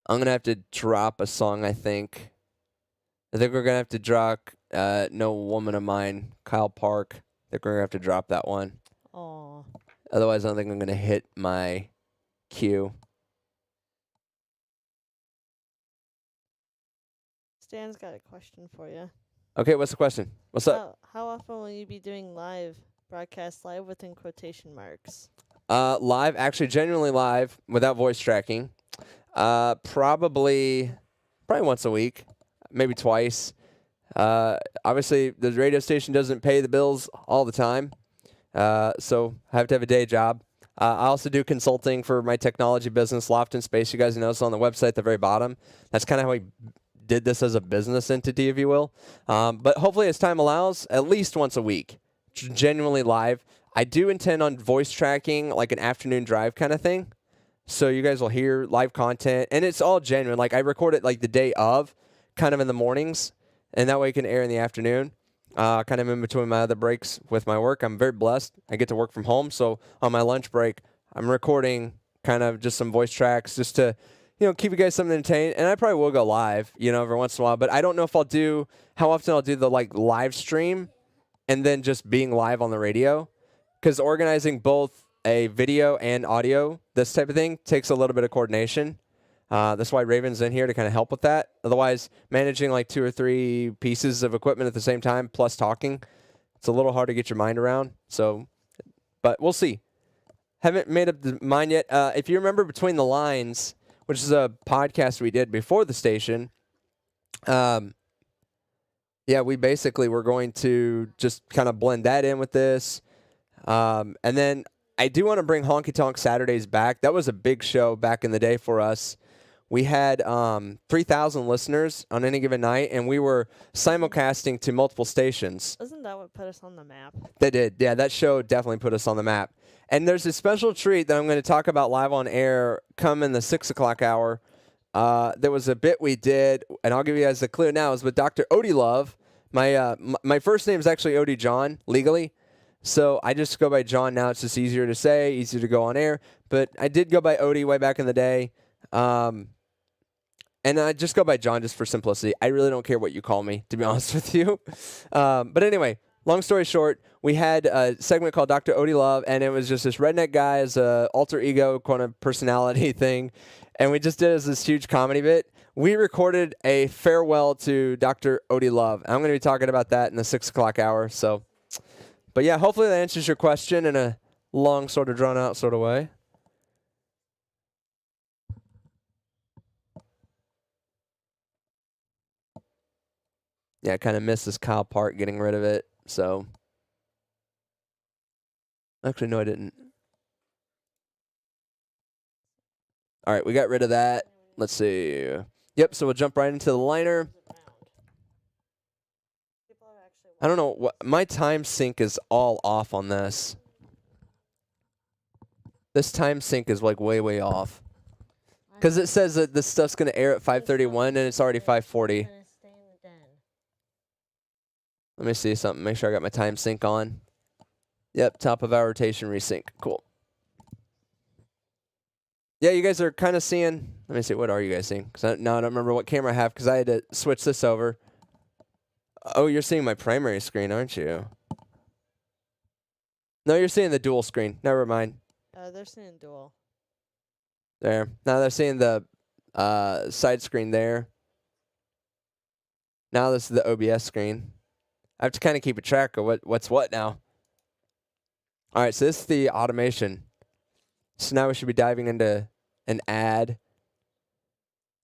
I'm going to have to drop a song, I think. I think we're going to have to drop No Woman of Mine, Kyle Park. I think we're going to have to drop that one. Oh. Otherwise, I don't think I'm going to hit my cue. Stan's got a question for you. Okay, what's the question? What's up? How often will you be doing broadcast live within quotation marks? Live, actually genuinely live without voice tracking. Probably once a week, maybe twice. Obviously, the radio station doesn't pay the bills all the time, so I have to have a day job. I also do consulting for my technology business, Loft and Space. You guys notice on the website at the very bottom. That's kind of how we did this as a business entity, if you will. But hopefully, as time allows, at least once a week, genuinely live. I do intend on voice tracking, like an afternoon drive kind of thing. So you guys will hear live content, and it's all genuine. Like, I record it like the day of, kind of in the mornings, and that way it can air in the afternoon, kind of in between my other breaks with my work. I'm very blessed. I get to work from home, so on my lunch break, I'm recording kind of just some voice tracks just to, keep you guys something entertained. And I probably will go live, every once in a while, but I don't know how often I'll do the live stream and then just being live on the radio, because organizing both a video and audio, this type of thing, takes a little bit of coordination. That's why Raven's in here to kind of help with that. Otherwise, managing like 2 or 3 pieces of equipment at the same time plus talking, it's a little hard to get your mind around. So, but we'll see. Haven't made up the mind yet. If you remember Between the Lines, which is a podcast we did before the station, we basically were going to just kind of blend that in with this. And then I do want to bring Honky Tonk Saturdays back. That was a big show back in the day for us. We had 3,000 listeners on any given night, and we were simulcasting to multiple stations. Isn't that what put us on the map? They did. Yeah, that show definitely put us on the map. And there's a special treat that I'm going to talk about live on air come in the 6 o'clock hour. There was a bit we did, and I'll give you guys a clue now. It was with Dr. Odie Love. My first name is actually Odie John, legally. So I just go by John now. It's just easier to say, easier to go on air. But I did go by Odie way back in the day. And I just go by John just for simplicity. I really don't care what you call me, to be honest with you. But anyway, long story short, we had a segment called Dr. Odie Love, and it was just this redneck guy as a alter ego kind of personality thing. And we just did it as this huge comedy bit. We recorded a farewell to Dr. Odie Love. I'm going to be talking about that in the 6 o'clock hour. So, but yeah, hopefully that answers your question in a long, sort of drawn out sort of way. Yeah, I kind of missed this Kyle Park getting rid of it. So, actually, no, I didn't. All right, we got rid of that. Let's see. Yep, so we'll jump right into the liner. I don't know. What my time sync is all off on this. This time sync is like way, way off. Because it says that this stuff's going to air at 5:31 and it's already 5:40. Let me see something. Make sure I got my time sync on. Yep, top of our rotation resync. Cool. Yeah, you guys are kind of seeing. Let me see. What are you guys seeing? Because now I don't remember what camera I have because I had to switch this over. Oh, you're seeing my primary screen, aren't you? No, you're seeing the dual screen. Never mind. They're seeing dual. There. Now they're seeing the side screen there. Now this is the OBS screen. I have to kind of keep a track of what's what now. All right, so this is the automation. So now we should be diving into an ad.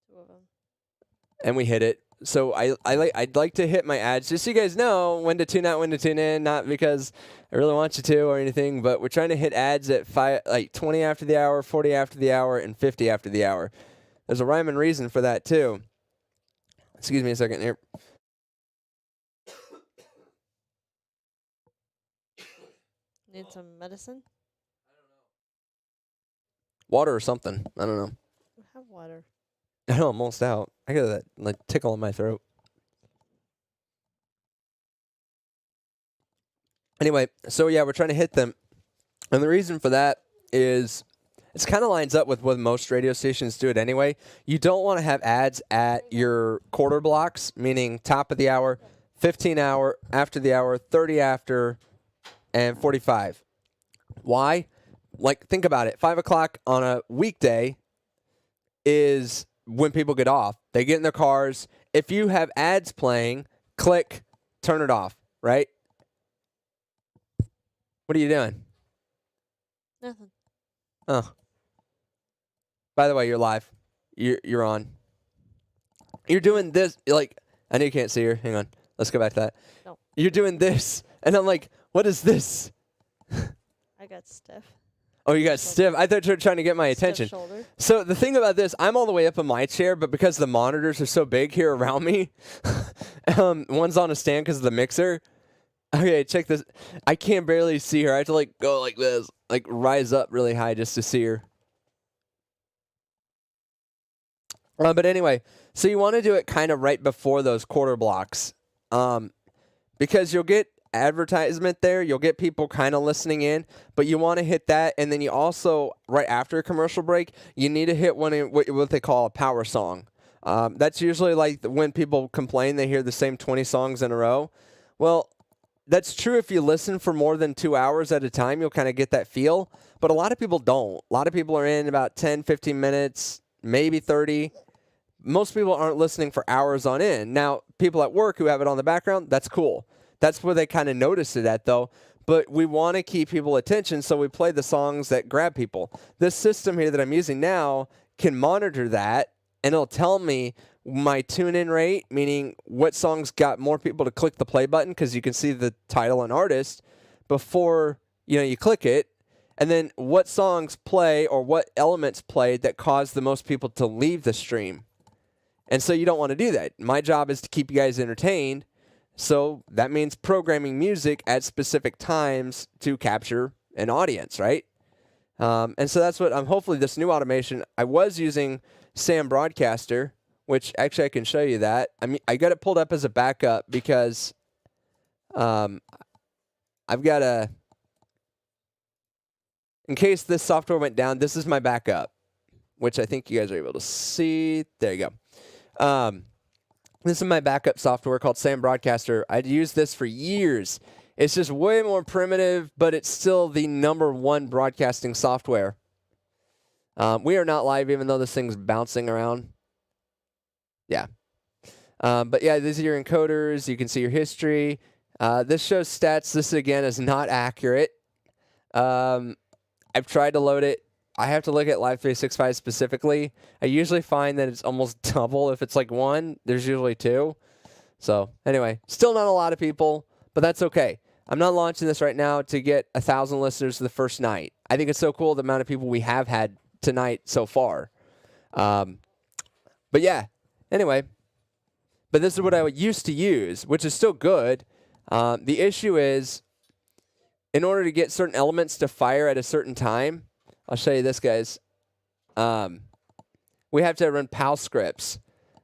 2 of them. And we hit it. So I'd like to hit my ads just so you guys know when to tune out, when to tune in. Not because I really want you to or anything, but we're trying to hit ads at 20 after the hour, 40 after the hour, and 50 after the hour. There's a rhyme and reason for that too. Excuse me a second here. Need some medicine? Water or something. I don't know. Have water. I know I'm almost out. I got that like tickle in my throat. Anyway, so yeah, we're trying to hit them. And the reason for that is it kind of lines up with what most radio stations do it anyway. You don't want to have ads at your quarter blocks, meaning top of the hour, 15 hour, after the hour, 30 after, and 45. Why? Like, think about it. 5 o'clock on a weekday is when people get off. They get in their cars. If you have ads playing, click, turn it off, right? What are you doing? Nothing. Oh. By the way, you're live. You're on. You're doing this, like, I know you can't see her. Hang on. Let's go back to that. No. You're doing this. And I'm like, what is this? I got stiff. Oh, you got stiff. I thought you were trying to get my attention. Stiff shoulder. So the thing about this, I'm all the way up in my chair, but because the monitors are so big here around me, one's on a stand because of the mixer. Okay, check this. I can barely see her. I have to like go like this, like rise up really high just to see her. But anyway, so you want to do it kind of right before those quarter blocks, because you'll get advertisement there. You'll get people kind of listening in, but you want to hit that, and then you also right after a commercial break, you need to hit what they call a power song. That's usually like when people complain they hear the same 20 songs in a row. Well, that's true if you listen for more than 2 hours at a time. You'll kind of get that feel, but a lot of people don't. A lot of people are in about 10, 15 minutes, maybe 30. Most people aren't listening for hours on end. Now, people at work who have it on the background, that's cool. That's where they kind of notice it at, though. But we want to keep people attention, so we play the songs that grab people. This system here that I'm using now can monitor that, and it'll tell me my tune-in rate, meaning what songs got more people to click the play button, because you can see the title and artist before you click it, and then what songs play or what elements played that caused the most people to leave the stream. And so you don't want to do that. My job is to keep you guys entertained. So that means programming music at specific times to capture an audience, right? And so that's what I'm hopefully this new automation. I was using Sam Broadcaster, which actually I can show you that. I mean, I got it pulled up as a backup because I've got in case this software went down, this is my backup, which I think you guys are able to see. There you go. This is my backup software called Sam Broadcaster. I'd used this for years. It's just way more primitive, but it's still the #1 broadcasting software. We are not live, even though this thing's bouncing around. Yeah. But yeah, these are your encoders. You can see your history. This shows stats. This, again, is not accurate. I've tried to load it. I have to look at Live 365 specifically. I usually find that it's almost double. If it's like 1, there's usually 2. So anyway, still not a lot of people, but that's okay. I'm not launching this right now to get 1,000 listeners the first night. I think it's so cool the amount of people we have had tonight so far. But yeah, anyway. But this is what I used to use, which is still good. The issue is, in order to get certain elements to fire at a certain time, I'll show you this, guys. We have to run PAL scripts.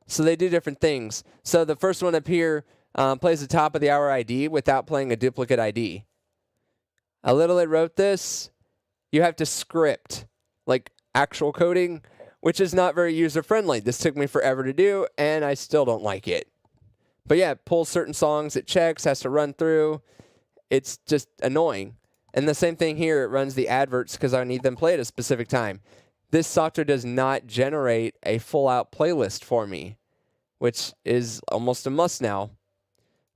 So they do different things. So the first one up here plays the top of the hour ID without playing a duplicate ID. I literally wrote this. You have to script, like actual coding, which is not very user-friendly. This took me forever to do, and I still don't like it. But yeah, it pulls certain songs, it checks, has to run through. It's just annoying. And the same thing here, it runs the adverts because I need them played at a specific time. This software does not generate a full-out playlist for me, which is almost a must now.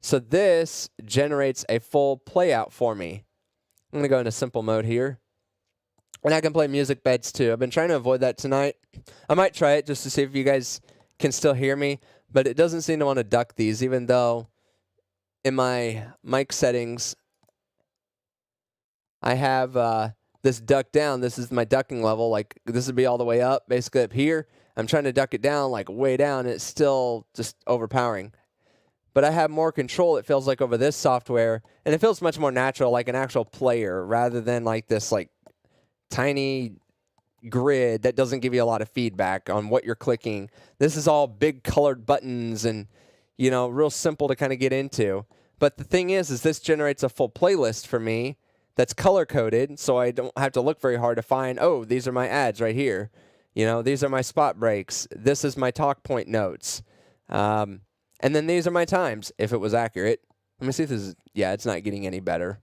So this generates a full playout for me. I'm going to go into simple mode here. And I can play music beds too. I've been trying to avoid that tonight. I might try it just to see if you guys can still hear me, but it doesn't seem to want to duck these, even though in my mic settings, I have this duck down. This is my ducking level. Like, this would be all the way up, basically up here. I'm trying to duck it down, like way down, and it's still just overpowering. but I have more control, it feels like, over this software, and it feels much more natural, like an actual player, rather than like this like tiny grid that doesn't give you a lot of feedback on what you're clicking. This is all big colored buttons and, you know, real simple to kind of get into. But the thing is this generates a full playlist for me that's color coded, so I don't have to look very hard to find, oh, these are my ads right here. You know, these are my spot breaks. This is my talk point notes. And then these are my times, if it was accurate. Let me see if this is, yeah, it's not getting any better.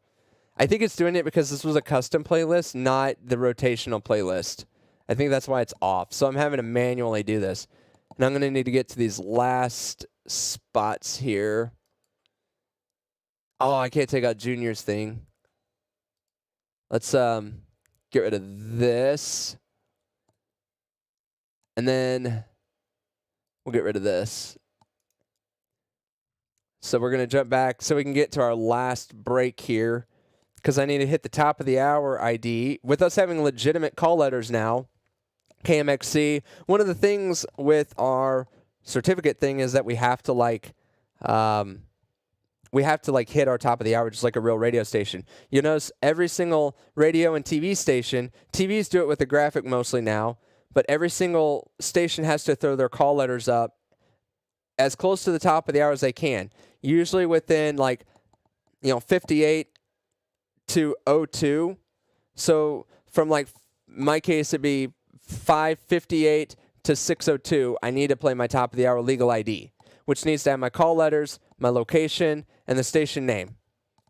I think it's doing it because this was a custom playlist, not the rotational playlist. I think that's why it's off. So I'm having to manually do this. And I'm going to need to get to these last spots here. Oh, I can't take out Junior's thing. Let's get rid of this. And then we'll get rid of this. So we're going to jump back so we can get to our last break here, because I need to hit the top of the hour ID. With us having legitimate call letters now, KMXC, one of the things with our certificate thing is that we have to hit our top of the hour just like a real radio station. You notice every single radio and TV station, TVs do it with a graphic mostly now, but every single station has to throw their call letters up as close to the top of the hour as they can, usually within 58 to 02. So from my case, it'd be 5:58 to 6:02. I need to play my top of the hour legal ID, which needs to have my call letters, my location, and the station name.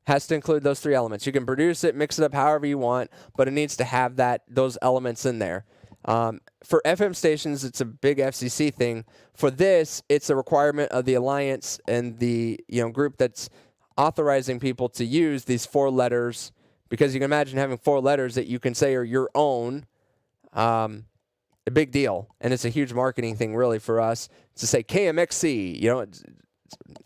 Has to include those three elements. You can produce it, mix it up however you want, but it needs to have those elements in there. For FM stations, it's a big FCC thing. For this, it's a requirement of the alliance and the group that's authorizing people to use these 4 letters, because you can imagine having 4 letters that you can say are your own. A big deal, and it's a huge marketing thing really for us to say KMXC.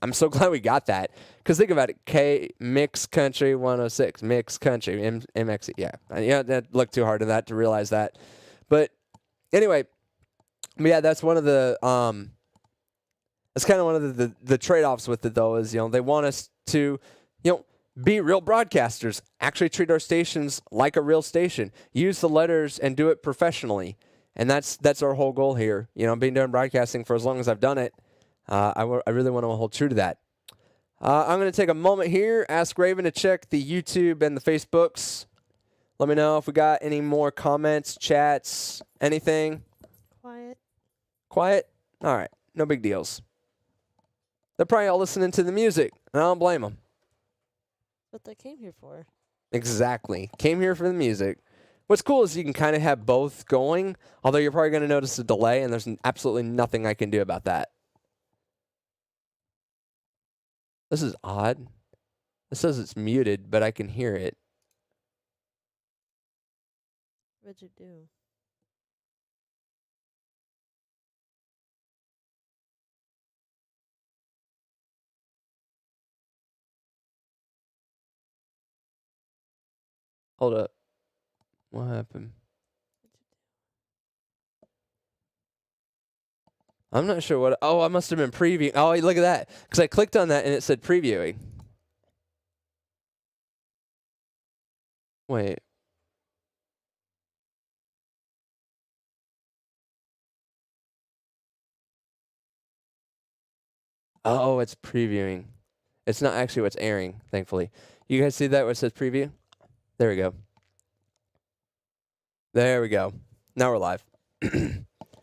I'm so glad we got that, because think about it, K Mix Country 106, Mix Country, MXC. Yeah, that looked too hard at that to realize that. But anyway, yeah, that's one of the that's kind of one of the trade-offs with it, though, is they want us to be real broadcasters, actually treat our stations like a real station, use the letters and do it professionally. And that's our whole goal here. I've been doing broadcasting for as long as I've done it. I really want to hold true to that. I'm going to take a moment here, ask Raven to check the YouTube and the Facebooks. Let me know if we got any more comments, chats, anything. Quiet. Quiet? All right. No big deals. They're probably all listening to the music, and I don't blame them. What they came here for. Exactly. Came here for the music. What's cool is you can kind of have both going, although you're probably going to notice a delay, and there's absolutely nothing I can do about that. This is odd. It says it's muted, but I can hear it. What'd you do? Hold up. What happened? I'm not sure what. Oh, I must have been previewing. Oh, look at that. Because I clicked on that and it said previewing. Wait. Oh, it's previewing. It's not actually what's airing, thankfully. You guys see that where it says preview? There we go. There we go. Now we're live.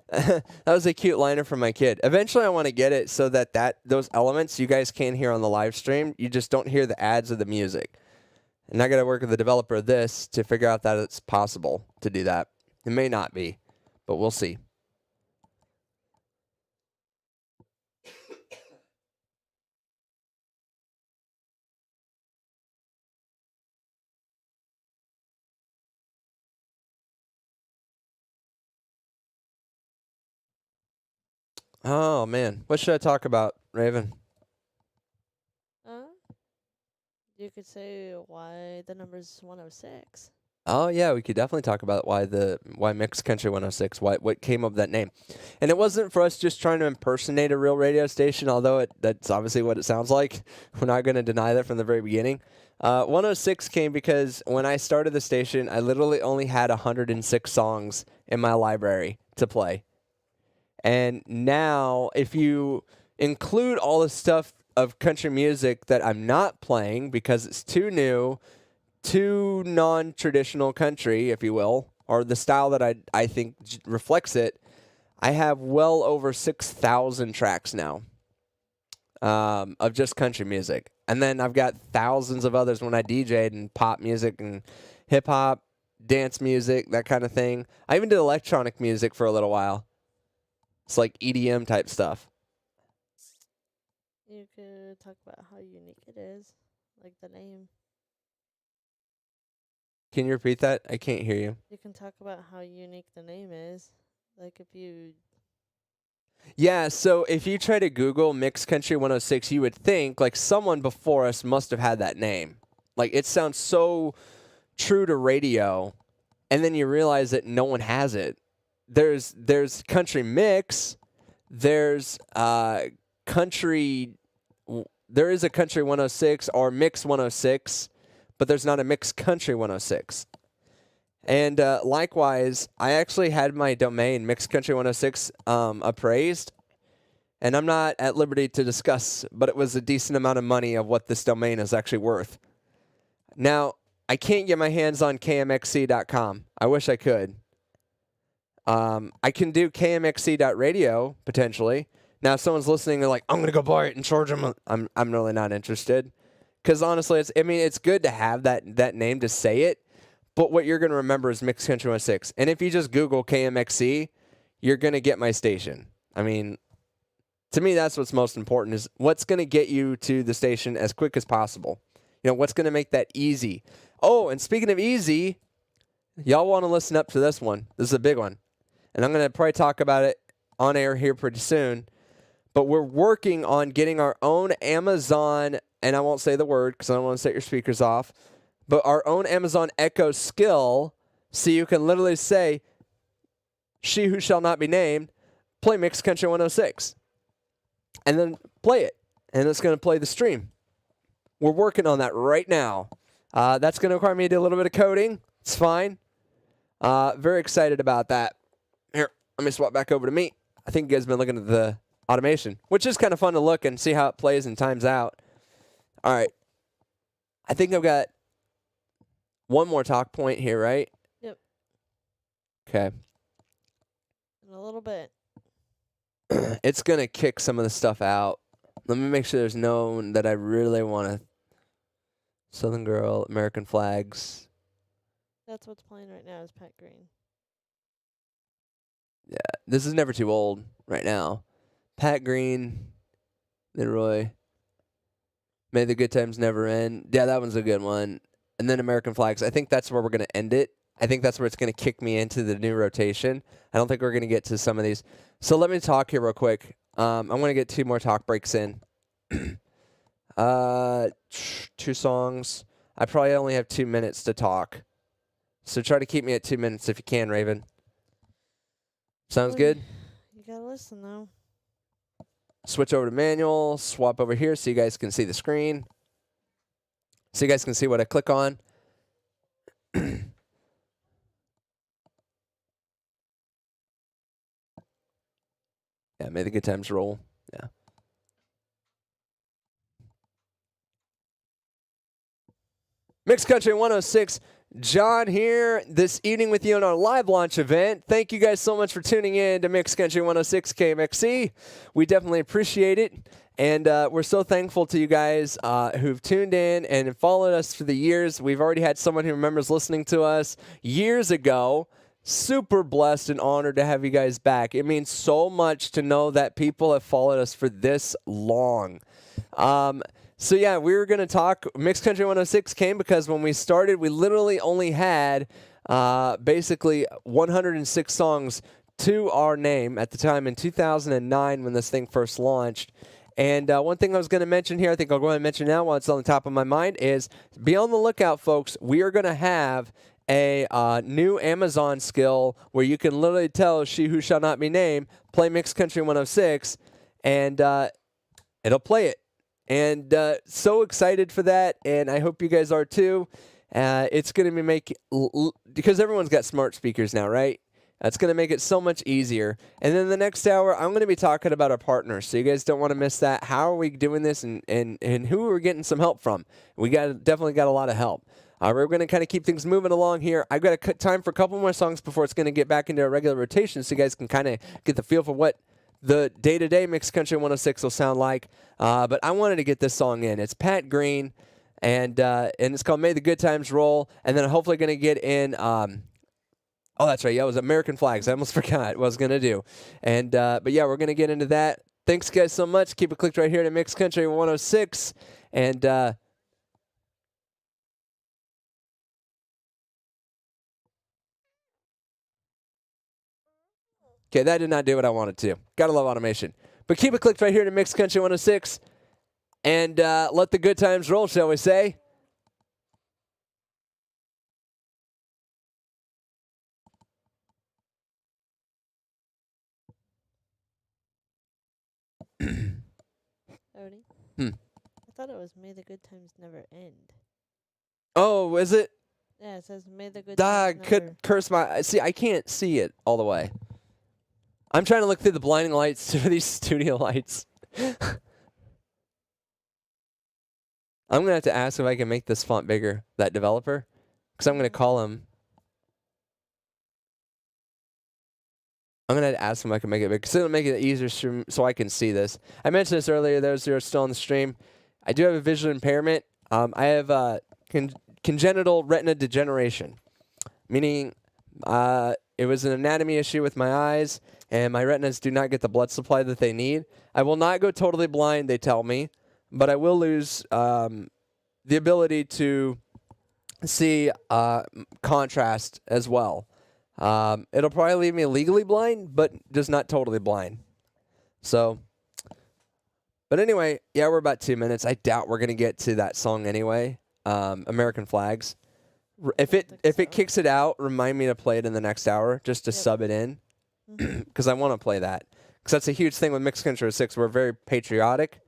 That was a cute liner from my kid. Eventually I want to get it so that those elements you guys can hear on the live stream. You just don't hear the ads of the music. And I got to work with the developer of this to figure out that it's possible to do that. It may not be, but we'll see. Oh, man. What should I talk about, Raven? You could say why the number's 106. Oh yeah, we could definitely talk about why Mixed Country 106, what came of that name. And it wasn't for us just trying to impersonate a real radio station, although that's obviously what it sounds like. We're not going to deny that from the very beginning. 106 came because when I started the station, I literally only had 106 songs in my library to play. And now, if you include all the stuff of country music that I'm not playing because it's too new, too non-traditional country, if you will, or the style that I think reflects it, I have well over 6,000 tracks now of just country music. And then I've got thousands of others when I DJ'd and pop music and hip-hop, dance music, that kind of thing. I even did electronic music for a little while. It's like EDM type stuff. You could talk about how unique it is, like the name. Can you repeat that? I can't hear you. You can talk about how unique the name is. Like if you... Yeah, so if you try to Google Mixed Country 106, you would think like someone before us must have had that name. Like it sounds so true to radio, and then you realize that no one has it. There's country mix, there's country, there is a country 106 or mix 106, but there's not a mixed country 106. And likewise, I actually had my domain Mixed Country 106 appraised, and I'm not at liberty to discuss, but it was a decent amount of money of what this domain is actually worth. Now, I can't get my hands on kmxc.com. I wish I could. I can do kmxc.radio potentially. Now, if someone's listening, they're like, "I'm gonna go buy it and charge them." I'm really not interested, because honestly, it's good to have that name to say it, but what you're gonna remember is Mixed Country 106. And if you just Google KMXC, you're gonna get my station. I mean, to me, that's what's most important, is what's gonna get you to the station as quick as possible. You know, what's gonna make that easy. Oh, and speaking of easy, y'all want to listen up to this one. This is a big one. And I'm going to probably talk about it on air here pretty soon. But we're working on getting our own Amazon, and I won't say the word because I don't want to set your speakers off, but our own Amazon Echo skill, so you can literally say, "She who shall not be named, play Mixed Country 106." And then play it. And it's going to play the stream. We're working on that right now. That's going to require me to do a little bit of coding. It's fine. Very excited about that. Here, let me swap back over to me. I think you guys have been looking at the automation, which is kind of fun to look and see how it plays and times out. All right. I think I've got one more talk point here, right? Yep. Okay. In a little bit. It's going to kick some of the stuff out. Let me make sure there's no one that I really want to. Southern Girl, American Flags. That's what's playing right now is Pat Green. Yeah, this is Never Too Old right now. Pat Green, Leroy. May the Good Times Never End. Yeah, that one's a good one. And then American Flags. I think that's where we're going to end it. I think that's where it's going to kick me into the new rotation. I don't think we're going to get to some of these. So let me talk here real quick. I'm going to get 2 more talk breaks in. 2 songs. I probably only have 2 minutes to talk. So try to keep me at 2 minutes if you can, Raven. Sounds Well, good? You gotta listen though. Switch over to manual, swap over here so you guys can see the screen. So you guys can see what I click on. Yeah, may the good times roll. Yeah. Mixed Country 106. John here this evening with you on our live launch event. Thank you guys so much for tuning in to Mixed Country 106 KMXC. We definitely appreciate it. And we're so thankful to you guys who've tuned in and followed us for the years. We've already had someone who remembers listening to us years ago. Super blessed and honored to have you guys back. It means so much to know that people have followed us for this long. So yeah, we were going to talk. Mixed Country 106 came because when we started, we literally only had basically 106 songs to our name at the time in 2009 when this thing first launched. And one thing I was going to mention here, I think I'll go ahead and mention now while it's on the top of my mind, is be on the lookout, folks. We are going to have a new Amazon skill where you can literally tell She Who Shall Not Be Named, play Mixed Country 106, and it'll play it. And so excited for that, and I hope you guys are too. It's going to be because everyone's got smart speakers now, right? It's going to make it so much easier. And then the next hour, I'm going to be talking about our partners, so you guys don't want to miss that. How are we doing this, and who are we getting some help from? We definitely got a lot of help. We're going to kind of keep things moving along here. I've got time for a couple more songs before it's going to get back into a regular rotation, so you guys can kind of get the feel for what the day-to-day Mixed Country 106 will sound like. But I wanted to get this song in. It's Pat Green, and it's called May the Good Times Roll. And then I'm hopefully going to get in, oh, that's right. Yeah, it was American Flags. I almost forgot what I was going to do. And but yeah, we're going to get into that. Thanks, guys, so much. Keep it clicked right here to Mixed Country 106. And okay, that did not do what I wanted to. Gotta love automation. But keep it clicked right here to Mixed Country 106. And let the good times roll, shall we say? Odie? Hmm. I thought it was May the Good Times Never End. Oh, is it? Yeah, it says May the Good Ah, Times could Never... curse my... See, I can't see it all the way. I'm trying to look through the blinding lights to these studio lights. I'm going to have to ask if I can make this font bigger, that developer. Because I'm going to call him... I'm going to ask him if I can make it big. Because it'll make it easier so I can see this. I mentioned this earlier, those who are still on the stream. I do have a visual impairment. I have congenital retina degeneration. Meaning it was an anatomy issue with my eyes, and my retinas do not get the blood supply that they need. I will not go totally blind, they tell me, but I will lose the ability to see contrast as well. It'll probably leave me legally blind, but just not totally blind. So, but anyway, yeah, we're about 2 minutes. I doubt we're going to get to that song anyway, American Flags. If it kicks it out, remind me to play it in the next hour, just to sub it in, because I want to play that. Because that's a huge thing with Mixed Country 6. We're very patriotic,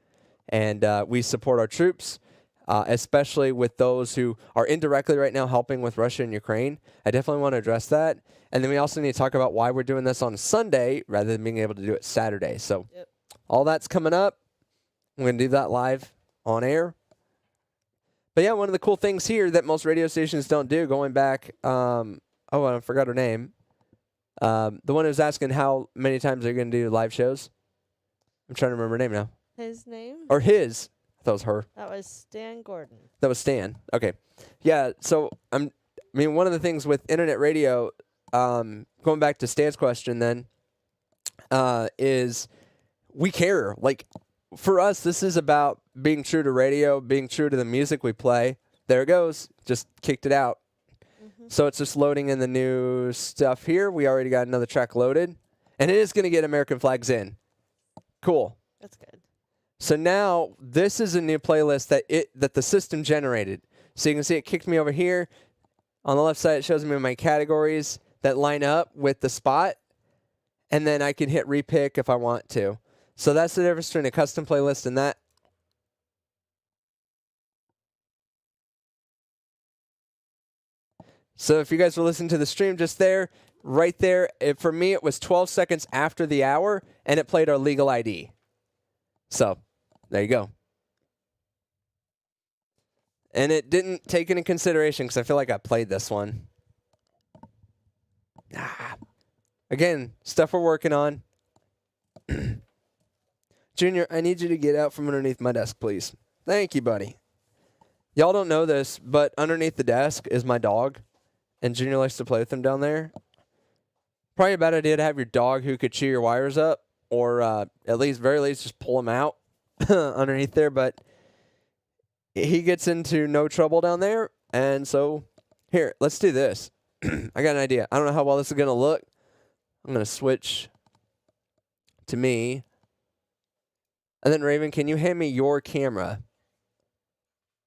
and we support our troops, especially with those who are indirectly right now helping with Russia and Ukraine. I definitely want to address that. And then we also need to talk about why we're doing this on Sunday rather than being able to do it Saturday. So all that's coming up. I'm going to do that live on air. But yeah, one of the cool things here that most radio stations don't do, going back, I forgot her name. The one who's asking how many times they're going to do live shows. I'm trying to remember her name now. His name? Or his. I thought it was her. That was Stan Gordon. That was Stan. Okay. Yeah, so one of the things with internet radio, going back to Stan's question then, is we care. Like, for us, this is about being true to radio, being true to the music we play. There it goes. Just kicked it out. So it's just loading in the new stuff here. We already got another track loaded. And it is going to get American Flags in. Cool. That's good. So now this is a new playlist that the system generated. So you can see it kicked me over here. On the left side, it shows me my categories that line up with the spot. And then I can hit repick if I want to. So that's the difference between a custom playlist and that. So if you guys were listening to the stream just there, right there, for me it was 12 seconds after the hour, and it played our legal ID. So there you go. And it didn't take into consideration because I feel like I played this one. Again, stuff we're working on. Junior, I need you to get out from underneath my desk, please. Thank you, buddy. Y'all don't know this, but underneath the desk is my dog, and Junior likes to play with him down there. Probably a bad idea to have your dog who could chew your wires up, or very least just pull them out underneath there, but he gets into no trouble down there, and so here, let's do this. I got an idea. I don't know how well this is going to look. I'm going to switch to me. And then, Raven, can you hand me your camera?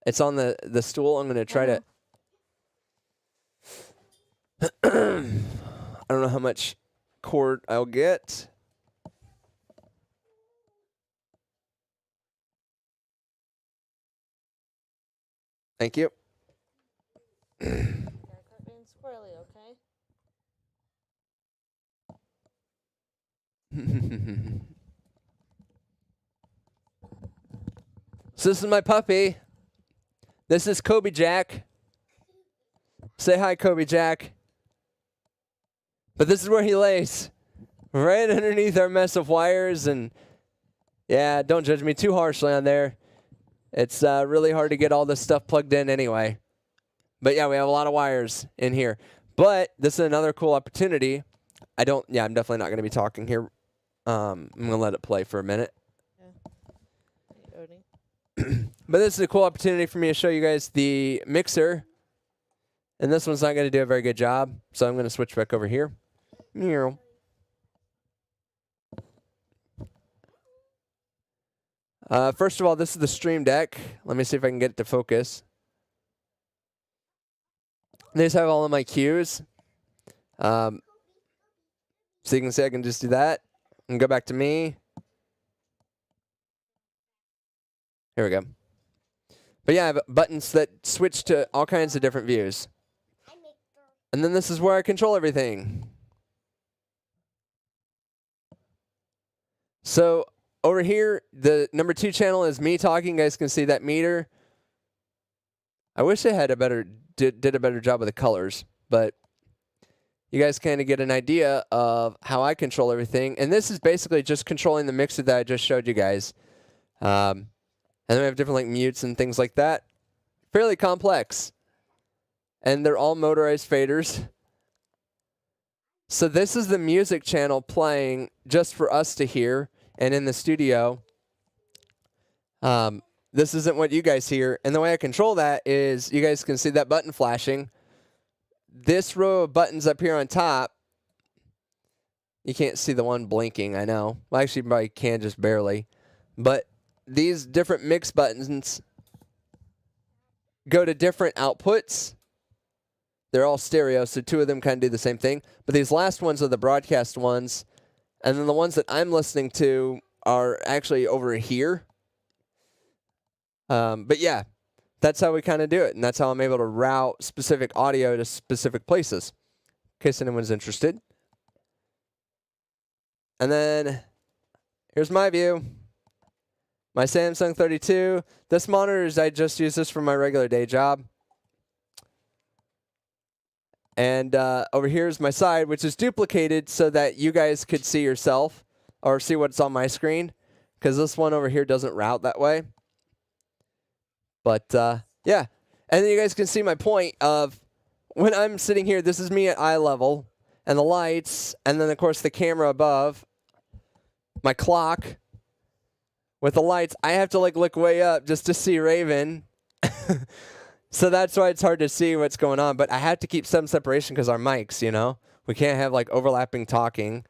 It's on the stool. I'm going to try to... I don't know how much cord I'll get. Thank you. Yeah, quit being squirrely, okay? So this is my puppy. This is Kobe Jack. Say hi, Kobe Jack. But this is where he lays, right underneath our mess of wires. And yeah, don't judge me too harshly on there. It's really hard to get all this stuff plugged in anyway. But yeah, we have a lot of wires in here. But this is another cool opportunity. I'm definitely not going to be talking here. I'm going to let it play for a minute. Hey, Odie. But this is a cool opportunity for me to show you guys the mixer. And this one's not going to do a very good job, so I'm going to switch back over here. Meow. First of all, this is the Stream Deck. Let me see if I can get it to focus. These have all of my cues. So you can see I can just do that and go back to me. Here we go. But yeah, I have buttons that switch to all kinds of different views. And then this is where I control everything. So over here, the number 2 channel is me talking. You guys can see that meter. I wish I had did a better job with the colors, but you guys kind of get an idea of how I control everything. And this is basically just controlling the mixer that I just showed you guys. And then we have different like mutes and things like that. Fairly complex. And they're all motorized faders. So this is the music channel playing just for us to hear. And in the studio, this isn't what you guys hear. And the way I control that is you guys can see that button flashing. This row of buttons up here on top, you can't see the one blinking, I know. Well, actually, you probably can just barely. But these different mix buttons go to different outputs. They're all stereo, so 2 of them kind of do the same thing. But these last ones are the broadcast ones. And then the ones that I'm listening to are actually over here. But yeah, that's how we kind of do it. And that's how I'm able to route specific audio to specific places, in case anyone's interested. And then here's my view. My Samsung 32. This monitor is, I just use this for my regular day job. And over here is my side, which is duplicated so that you guys could see yourself or see what's on my screen, because this one over here doesn't route that way. But yeah, and then you guys can see my point of when I'm sitting here, this is me at eye level, and the lights, and then of course the camera above, my clock with the lights. I have to like look way up just to see Raven. So that's why it's hard to see what's going on. But I have to keep some separation because our mics, you know. We can't have like overlapping talking.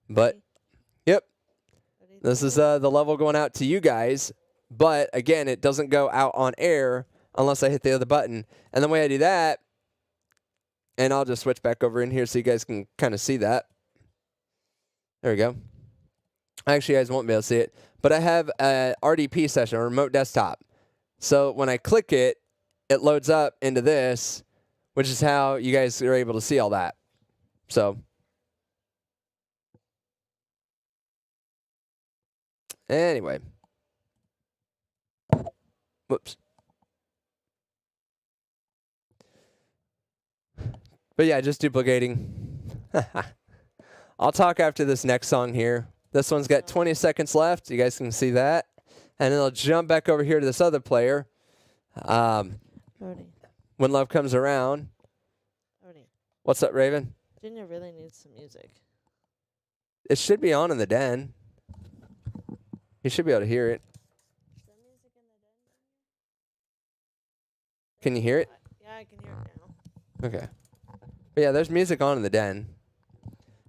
But, yep. This is the level going out to you guys. But, again, it doesn't go out on air unless I hit the other button. And the way I do that, and I'll just switch back over in here so you guys can kind of see that. There we go. Actually, you guys won't be able to see it. But I have a RDP session, a remote desktop. So when I click it, it loads up into this, which is how you guys are able to see all that. So, anyway. Whoops. But yeah, just duplicating. I'll talk after this next song here. This one's got 20 seconds left. You guys can see that. And then I'll jump back over here to this other player. When love comes around. Odie, What's up, Raven? Junior really needs some music. It should be on in the den. You should be able to hear it. Is there music in the den? Can you hear it? Yeah, I can hear it now. Okay. But yeah, there's music on in the den.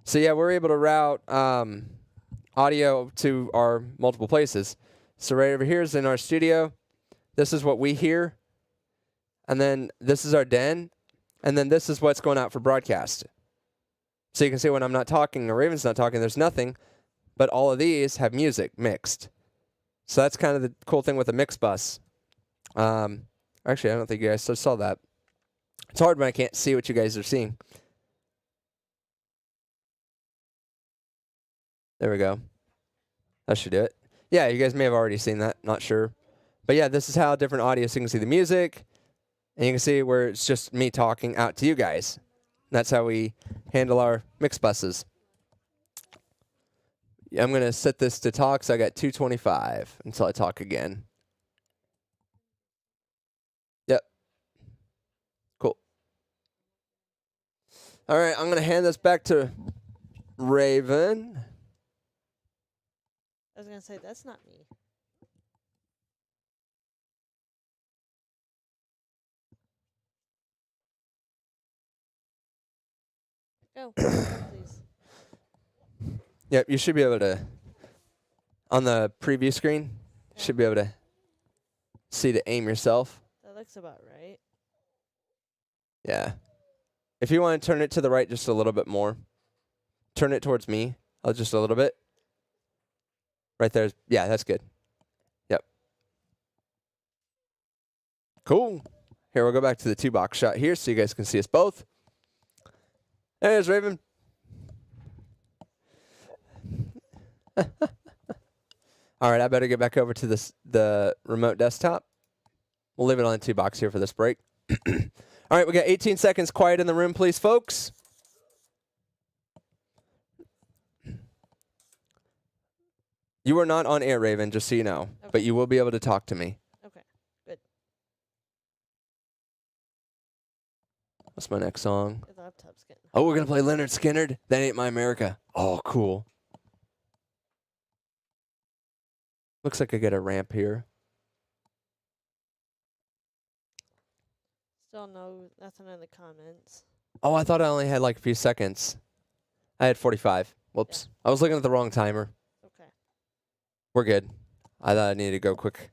So yeah, we're able to route audio to our multiple places. So right over here is in our studio. This is what we hear. And then this is our den. and then this is what's going out for broadcast. So you can see when I'm not talking or Raven's not talking, there's nothing, but all of these have music mixed. So that's kind of the cool thing with the mix bus. Actually, I don't think you guys saw that. It's hard when I can't see what you guys are seeing. There we go. That should do it. Yeah, you guys may have already seen that. Not sure. But yeah, this is how different audio, so you can see the music, and you can see where it's just me talking out to you guys. That's how we handle our mix buses. I'm going to set this to talk, so I got 225 until I talk again. Yep. Cool. All right, I'm going to hand this back to Raven. I was going to say, that's not me. Go, please. Yep, you should be able to, on the preview screen, you should be able to see to aim yourself. That looks about right. Yeah. If you want to turn it to the right just a little bit more, turn it towards me just a little bit. Right there. Yeah, that's good. Yep. Cool. Here, we'll go back to the 2-box shot here so you guys can see us both. There's Raven. All right, I better get back over to the remote desktop. We'll leave it on the 2-box here for this break. All right, we got 18 seconds quiet in the room, please, folks. You are not on air, Raven, just so you know. Okay. But you will be able to talk to me. Okay, good. What's my next song? Your laptop's getting Oh, we're going to play Leonard Skinner. That Ain't My America. Oh, cool. Looks like I get a ramp here. Still nothing in the comments. Oh, I thought I only had like a few seconds. I had 45. Whoops. I was looking at the wrong timer. Okay. We're good. I thought I needed to go quick.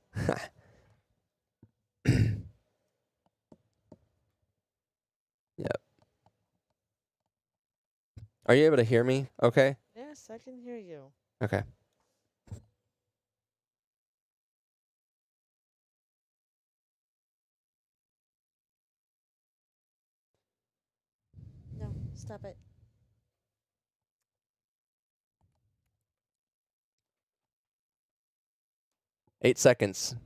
Yep. Are you able to hear me? Okay. Yes, I can hear you. Okay. No, stop it. Eight seconds.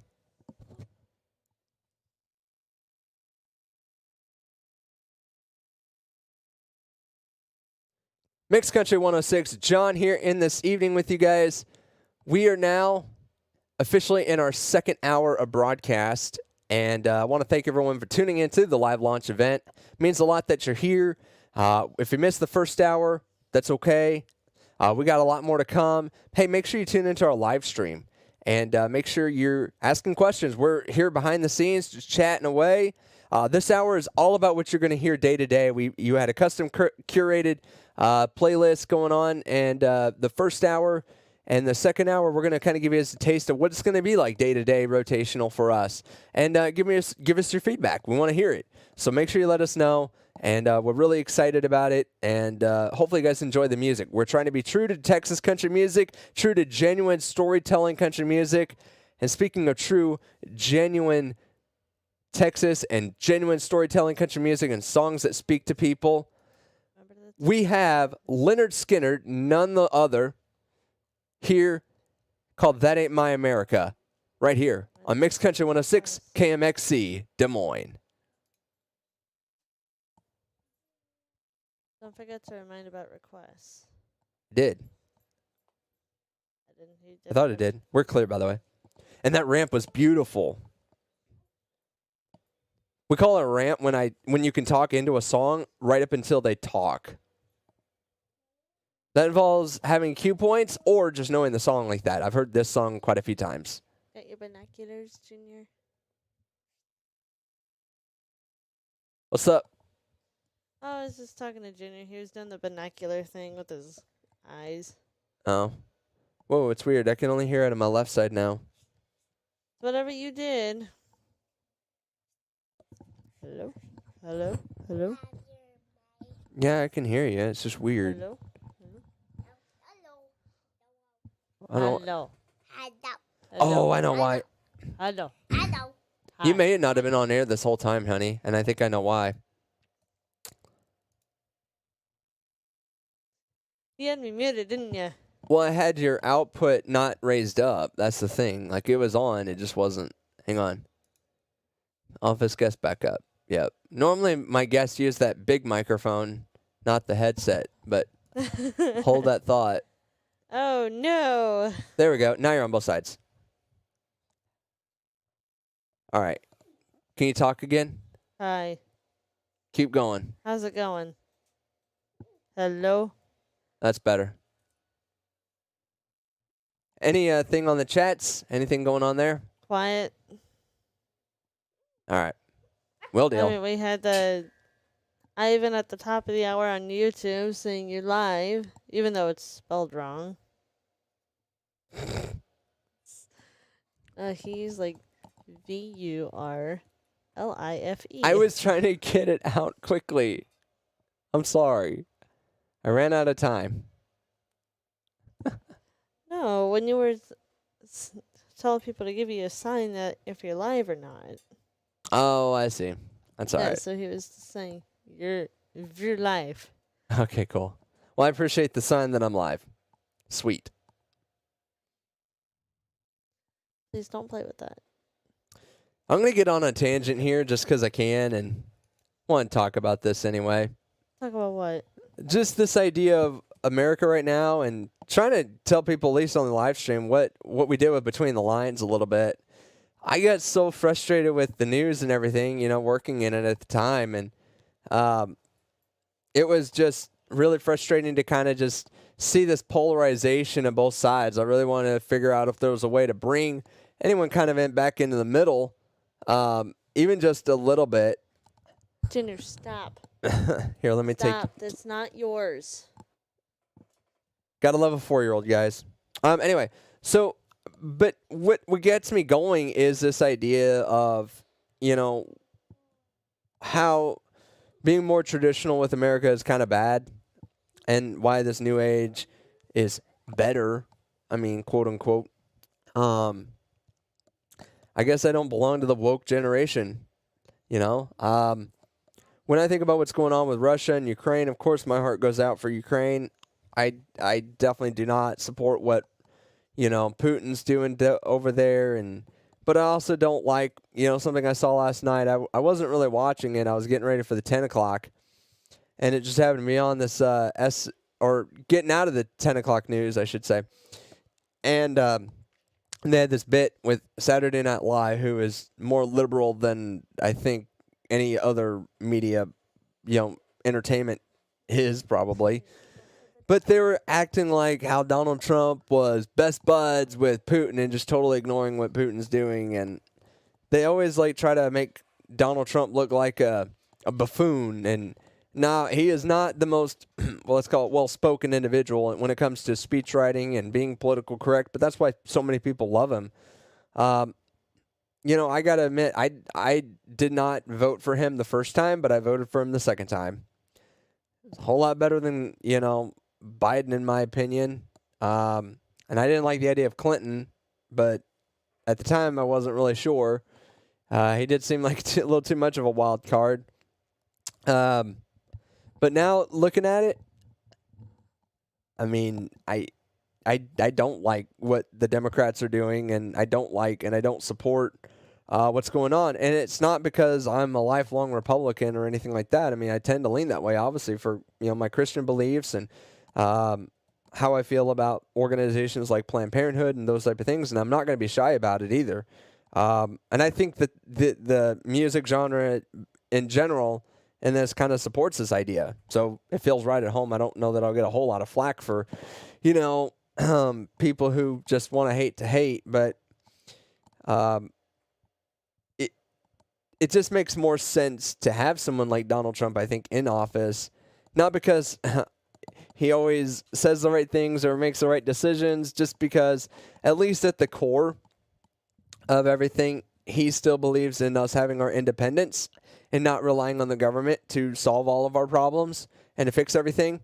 Mixed Country 106, John here in this evening with you guys. We are now officially in our second hour of broadcast, and I want to thank everyone for tuning into the live launch event. It means a lot that you're here. If you missed the first hour, that's okay. We got a lot more to come. Hey, make sure you tune into our live stream, and make sure you're asking questions. We're here behind the scenes, just chatting away. This hour is all about what you're going to hear day to day. You had a custom curated playlist going on, and the first hour and the second hour, we're going to kind of give you a taste of what it's going to be like day to day rotational for us, and give us your feedback. We want to hear it, so make sure you let us know. And we're really excited about it, and hopefully you guys enjoy the music. We're trying to be true to Texas country music, true to genuine storytelling country music. And speaking of true, genuine Texas and genuine storytelling country music and songs that speak to people, we have Leonard Skinner, none the other, here, called That Ain't My America, right here on Mixed Country 106 KMXC Des Moines. Don't forget to remind about requests. Did. He I thought it did. We're clear, by the way. And that ramp was beautiful. We call it a ramp when you can talk into a song right up until they talk. That involves having cue points or just knowing the song like that. I've heard this song quite a few times. Got your binoculars, Junior? What's up? Oh, I was just talking to Junior. He was doing the binocular thing with his eyes. Oh. Whoa, it's weird. I can only hear it on my left side now. Whatever you did. Hello? Hello? Hello? Yeah, I can hear you. It's just weird. Hello? I don't. Hello? Oh, I know why. Hello? You Hi. may not have been on air this whole time, honey, and I think I know why. You had me muted, didn't you? Well, I had your output not raised up. That's the thing. Like, it was on, it just wasn't. Hang on. Office guest back up. Yep. Normally, my guests use that big microphone, not the headset, but hold that thought. Oh, no. There we go. Now you're on both sides. All right. Can you talk again? Hi. Keep going. How's it going? Hello? That's better. Any thing on the chats? Anything going on there? Quiet. All right. Will I deal. mean, we had the Ivan at the top of the hour on YouTube saying you're live, even though it's spelled wrong. He's like VURLIFE. I was trying to get it out quickly. I'm sorry. I ran out of time. No, when you were telling people to give you a sign that if you're live or not. Oh, I see. That's all Yeah, right. so he was saying you're live. Okay, cool. Well, I appreciate the sign that I'm live. Sweet. Please don't play with that. I'm going to get on a tangent here just because I can and want to talk about this anyway. Talk about what? Just this idea of America right now and trying to tell people, at least on the live stream, what we did with Between the Lines a little bit. I got so frustrated with the news and everything, working in it at the time. And it was just really frustrating to kind of just see this polarization of both sides. I really wanted to figure out if there was a way to bring anyone kind of back into the middle, even just a little bit. Junior, stop. Here, let me Stop. That's not yours. Gotta love a 4-year-old, guys. Anyway, so, but what gets me going is this idea of, how being more traditional with America is kind of bad, and why this new age is better. I mean, quote unquote. I guess I don't belong to the woke generation, When I think about what's going on with Russia and Ukraine, of course my heart goes out for Ukraine. I definitely do not support what, Putin's doing over there, but I also don't like, something I saw last night. I wasn't really watching it. I was getting ready for the 10 o'clock, and it just happened to be on this or getting out of the 10 o'clock news, I should say. And they had this bit with Saturday Night Live, who is more liberal than I think any other media, entertainment is probably. But they were acting like how Donald Trump was best buds with Putin and just totally ignoring what Putin's doing. And they always try to make Donald Trump look like a buffoon. And now he is not the most, let's call it well-spoken individual when it comes to speech writing and being political correct. But that's why so many people love him. I got to admit, I did not vote for him the first time, but I voted for him the second time. It's a whole lot better than, Biden, in my opinion. And I didn't like the idea of Clinton, but at the time I wasn't really sure. He did seem like a little too much of a wild card. But now looking at it, I mean, I don't like what the Democrats are doing, and I don't support what's going on. And it's not because I'm a lifelong Republican or anything like that. I mean, I tend to lean that way, obviously, for my Christian beliefs and how I feel about organizations like Planned Parenthood and those type of things. And I'm not going to be shy about it either. And I think that the music genre in general and this kind of supports this idea. So it feels right at home. I don't know that I'll get a whole lot of flack for, people who just want to hate, but it just makes more sense to have someone like Donald Trump, I think, in office, not because he always says the right things or makes the right decisions, just because at least at the core of everything, he still believes in us having our independence and not relying on the government to solve all of our problems and to fix everything.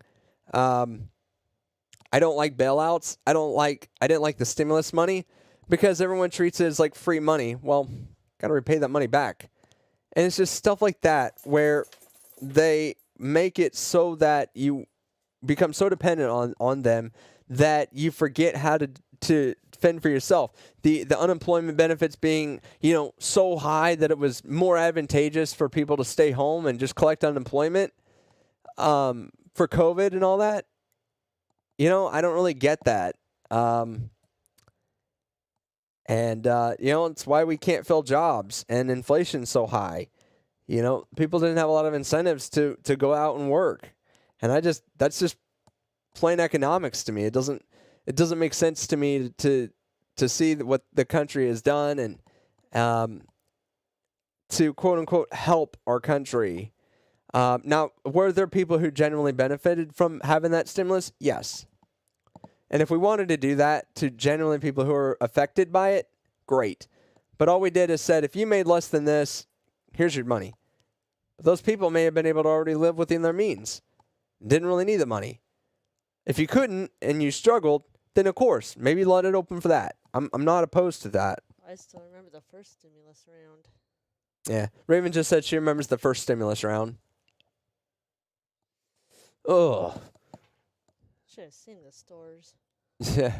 I don't like bailouts. I didn't like the stimulus money because everyone treats it as like free money. Well, got to repay that money back. And it's just stuff like that where they make it so that you become so dependent on them that you forget how to fend for yourself. The unemployment benefits being, so high that it was more advantageous for people to stay home and just collect unemployment for COVID and all that. I don't really get that. It's why we can't fill jobs and inflation's so high. People didn't have a lot of incentives to go out and work. And that's just plain economics to me. It doesn't make sense to me to see what the country has done and to quote unquote help our country. Now, were there people who genuinely benefited from having that stimulus? Yes. And if we wanted to do that to genuinely people who are affected by it, great. But all we did is said, if you made less than this, here's your money. But those people may have been able to already live within their means. Didn't really need the money. If you couldn't and you struggled, then of course, maybe let it open for that. I'm not opposed to that. I still remember the first stimulus round. Yeah. Raven just said she remembers the first stimulus round. Oh. Should have seen the stores. Yeah.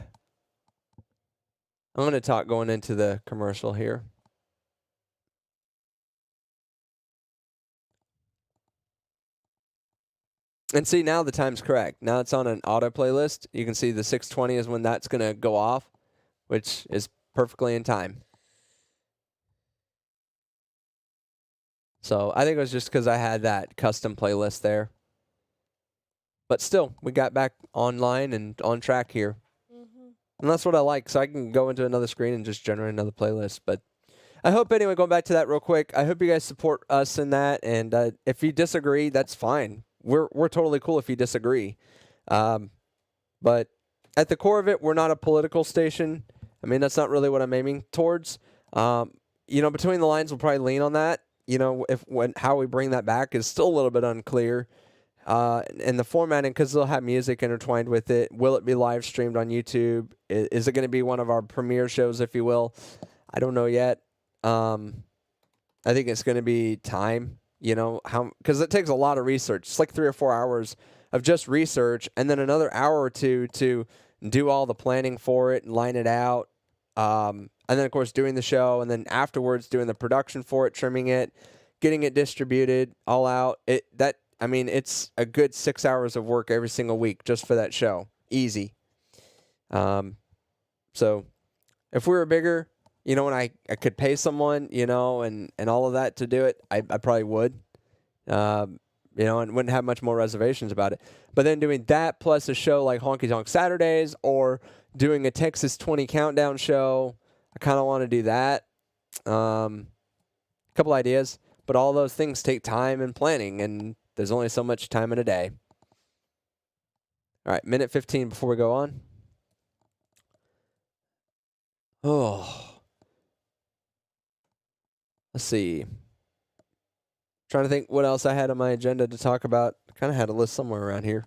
I'm going to talk going into the commercial here. And see, now the time's correct. Now it's on an auto playlist. You can see the 6:20 is when that's going to go off, which is perfectly in time. So I think it was just because I had that custom playlist there. But still, we got back online and on track here. Mm-hmm. And that's what I like. So I can go into another screen and just generate another playlist. But I hope, anyway, going back to that real quick, I hope you guys support us in that. And if you disagree, that's fine. We're totally cool if you disagree. But at the core of it, we're not a political station. I mean, that's not really what I'm aiming towards. Between the lines, we'll probably lean on that. How we bring that back is still a little bit unclear. And the formatting, because they'll have music intertwined with it. Will it be live streamed on YouTube? Is it going to be one of our premiere shows, if you will? I don't know yet. I think it's going to be time, because it takes a lot of research. It's like 3 or 4 hours of just research, and then another hour or two to do all the planning for it and line it out. And then, of course, doing the show, and then afterwards doing the production for it, trimming it, getting it distributed, all out. It's a good 6 hours of work every single week just for that show. Easy. So if we were bigger, and I could pay someone, and all of that to do it, I probably would, and wouldn't have much more reservations about it. But then doing that plus a show like Honky Tonk Saturdays or doing a Texas 20 countdown show, I kind of want to do that. Couple ideas, but all those things take time and planning, and there's only so much time in a day. All right, minute 15 before we go on. Oh. Let's see. Trying to think what else I had on my agenda to talk about. I kind of had a list somewhere around here.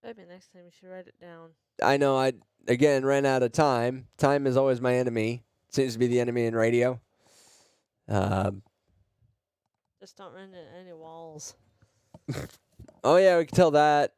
Maybe next time you should write it down. I know I, again, ran out of time. Time is always my enemy. Seems to be the enemy in radio. Just don't run into any walls. Oh, yeah, we can tell that.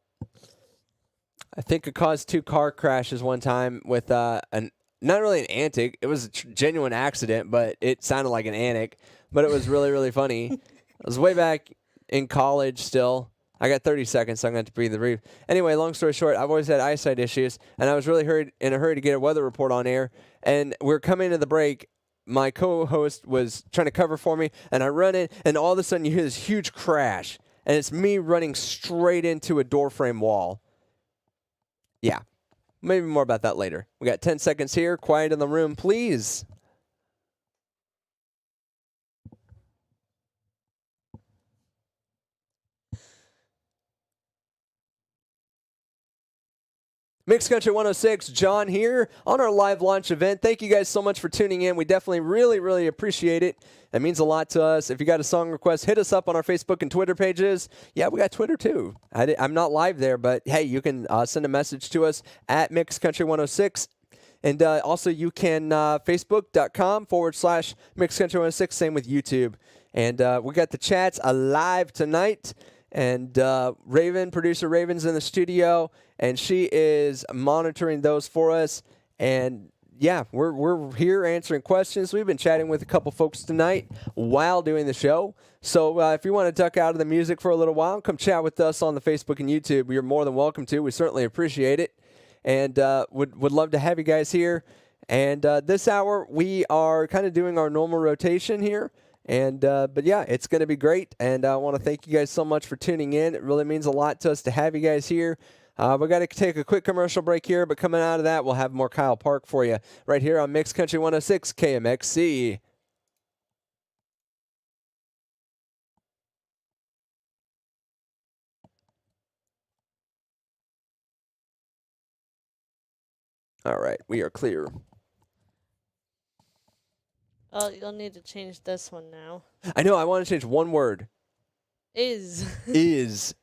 I think it caused 2 car crashes one time with not really an antic. It was a genuine accident, but it sounded like an antic. But it was really, really funny. It was way back in college still. I got 30 seconds, so I'm going to breathe the brief. Anyway, long story short, I've always had eyesight issues, and I was really in a hurry to get a weather report on air. And we're coming to the break. My co-host was trying to cover for me, and I run in, and all of a sudden you hear this huge crash, and it's me running straight into a door frame wall. Yeah. Maybe more about that later. We got 10 seconds here. Quiet in the room, please. Mixed Country 106, John here on our live launch event. Thank you guys so much for tuning in. We definitely really appreciate it. That means a lot to us. If you got a song request, hit us up on our Facebook and Twitter pages. Yeah, we got Twitter too. I'm not live there, but hey, you can send a message to us at Mixed Country 106. And also you can facebook.com/Mixed Country 106. Same with YouTube. And we got the chats alive tonight. And producer Raven's in the studio, and she is monitoring those for us. And yeah, we're here answering questions. We've been chatting with a couple folks tonight while doing the show. So if you want to duck out of the music for a little while, come chat with us on the Facebook and YouTube. You're more than welcome to. We certainly appreciate it, and would love to have you guys here. And this hour we are kind of doing our normal rotation here. And but yeah, it's going to be great, and I want to thank you guys so much for tuning in. It really means a lot to us to have you guys here. We got to take a quick commercial break here, but coming out of that, we'll have more Kyle Park for you right here on Mixed Country 106 KMXC. All right, we are clear. Oh, you'll need to change this one now. I know. I want to change one word. Is. Is.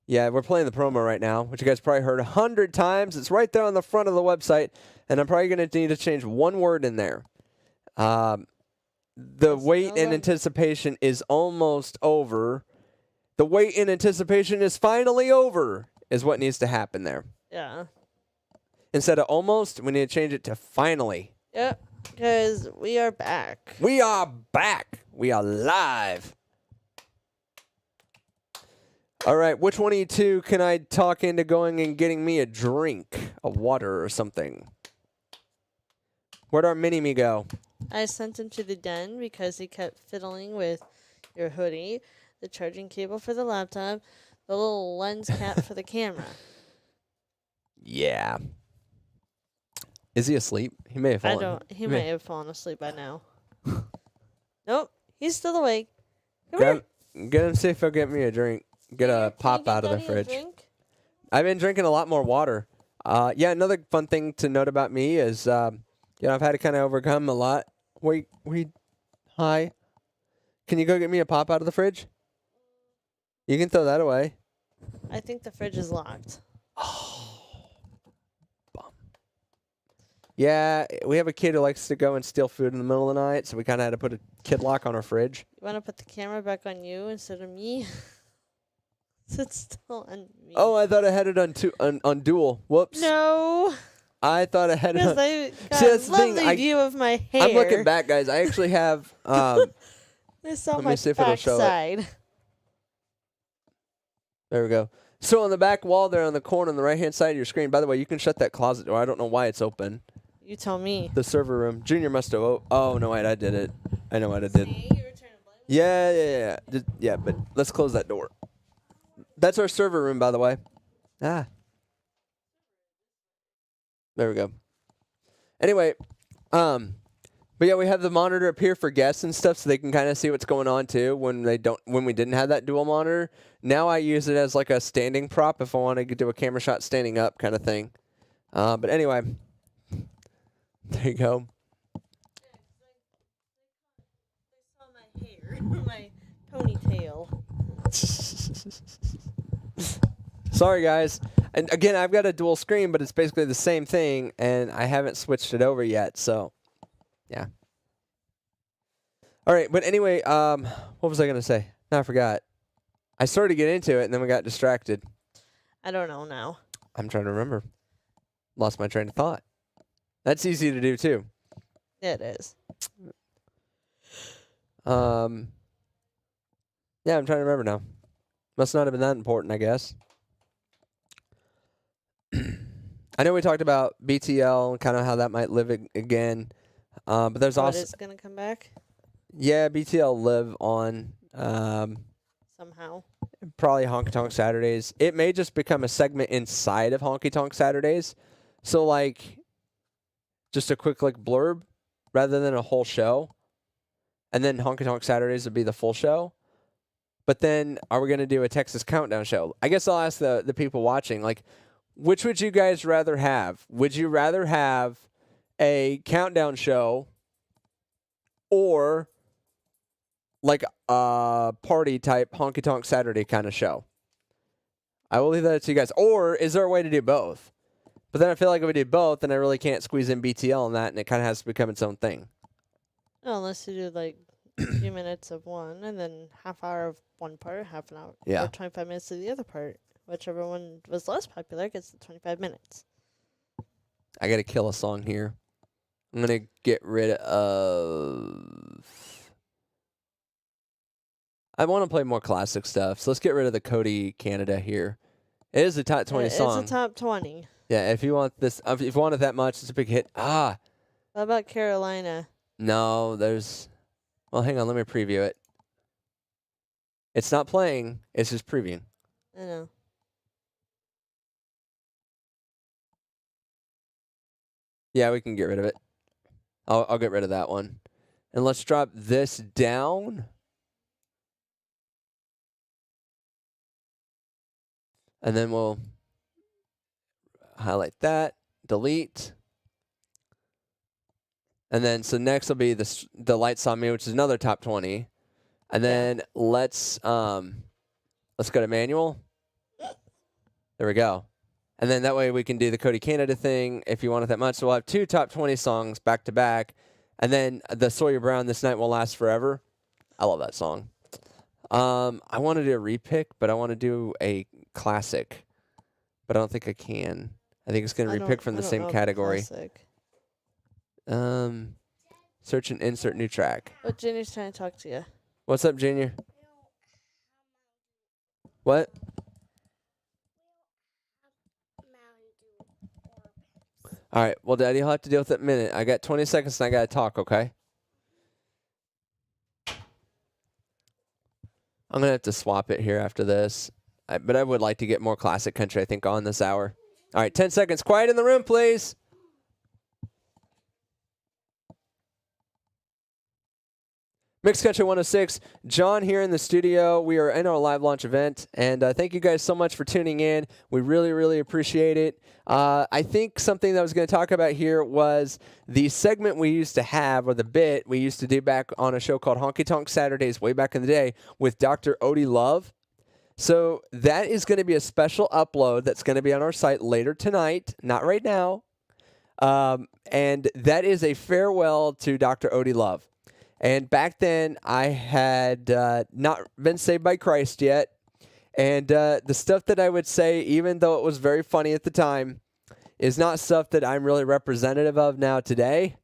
Yeah, we're playing the promo right now, which you guys probably heard 100 times. It's right there on the front of the website, and I'm probably going to need to change one word in there. The wait and anticipation is almost over. The wait and anticipation is finally over, is what needs to happen there. Yeah. Instead of almost, we need to change it to finally. Yep. Because we are back. We are back. We are live. All right, which one of you two can I talk into going and getting me a drink, a water or something? Where'd our mini-me go? I sent him to the den because he kept fiddling with your hoodie, the charging cable for the laptop, the little lens cap for the camera. Yeah. Is he asleep? He may have fallen. He may have fallen asleep by now. Nope, he's still awake. Come here. Get him, see if he'll get me a drink. Get a pop out of the fridge. I've been drinking a lot more water. Yeah, another fun thing to note about me is, I've had to kind of overcome a lot. Wait, hi. Can you go get me a pop out of the fridge? You can throw that away. I think the fridge is locked. Yeah, we have a kid who likes to go and steal food in the middle of the night, so we kind of had to put a kid lock on our fridge. You want to put the camera back on you instead of me? It's still on me. Oh, I thought I had it on dual. Whoops. No. I thought I had it on... I got See, that's a the thing. lovely view of my hair. I'm looking back, guys. I actually have... This on let my me see if it'll show it. backside. There we go. So on the back wall there on the corner on the right-hand side of your screen, by the way, you can shut that closet door. I don't know why it's open. You tell me. The server room. Junior must have... Oh, no, wait, I did it. I know what I did. Yeah. Yeah, but let's close that door. That's our server room, by the way. There we go. Anyway, but yeah, we have the monitor up here for guests and stuff, so they can kind of see what's going on too. When we didn't have that dual monitor, now I use it as like a standing prop if I want to do a camera shot standing up kind of thing. But anyway, there you go. They saw my hair, my ponytail. Sorry, guys. And again, I've got a dual screen, but it's basically the same thing, and I haven't switched it over yet. So, yeah. All right, but anyway, what was I gonna say? No, I forgot. I started to get into it, and then we got distracted. I don't know now. I'm trying to remember. Lost my train of thought. That's easy to do too. Yeah, it is. Yeah, I'm trying to remember now. Must not have been that important, I guess. I know we talked about BTL and kind of how that might live again, but there's also it's gonna come back. Yeah, BTL live on Somehow. Probably Honky Tonk Saturdays. It may just become a segment inside of Honky Tonk Saturdays. So like, just a quick like blurb rather than a whole show, and then Honky Tonk Saturdays would be the full show. But then, are we going to do a Texas Countdown show? I guess I'll ask the people watching, like, which would you guys rather have? Would you rather have a countdown show or like a party type honky tonk Saturday kind of show? I will leave that to you guys. Or is there a way to do both? But then I feel like if we do both, then I really can't squeeze in BTL on that, and it kind of has to become its own thing. Oh, unless you do like a few minutes of one, and then half hour of one part, half an hour, Yeah. or 25 minutes of the other part. Whichever one was less popular gets the 25 minutes. I got to kill a song here. I'm going to get rid of... I want to play more classic stuff, so let's get rid of the Cody Canada here. It is a top 20 song. It's a top 20. Yeah, if you want this, if you want it that much, it's a big hit. What about Carolina? No, there's... Well, hang on, let me preview it. It's not playing, it's just previewing. I know. Yeah, we can get rid of it. I'll get rid of that one. And let's drop this down. And then we'll highlight that, delete. And then, so next will be the Lights on Me, which is another top 20. And then let's go to manual. There we go. And then that way we can do the Cody Canada thing if you want it that much. So we'll have 2 top 20 songs back to back. And then the Sawyer Brown, This Night Will Last Forever. I love that song. I want to do a repick, but I want to do a classic. But I don't think I can. I think it's going to repick from the same category. Search and insert new track. Oh, Junior's trying to talk to you. What's up, Junior? What? All right. Well, Daddy, you'll have to deal with it in a minute. I got 20 seconds and I got to talk, okay? I'm going to have to swap it here after this. But I would like to get more classic country, I think, on this hour. All right, 10 seconds. Quiet in the room, please. Mixed Country 106, John here in the studio. We are in our live launch event, and thank you guys so much for tuning in. We really, really appreciate it. I think something that I was going to talk about here was the segment we used to have, or the bit we used to do back on a show called Honky Tonk Saturdays way back in the day with Dr. Odie Love. So that is going to be a special upload that's going to be on our site later tonight, not right now. And that is a farewell to Dr. Odie Love. And back then, I had not been saved by Christ yet. And the stuff that I would say, even though it was very funny at the time, is not stuff that I'm really representative of now today.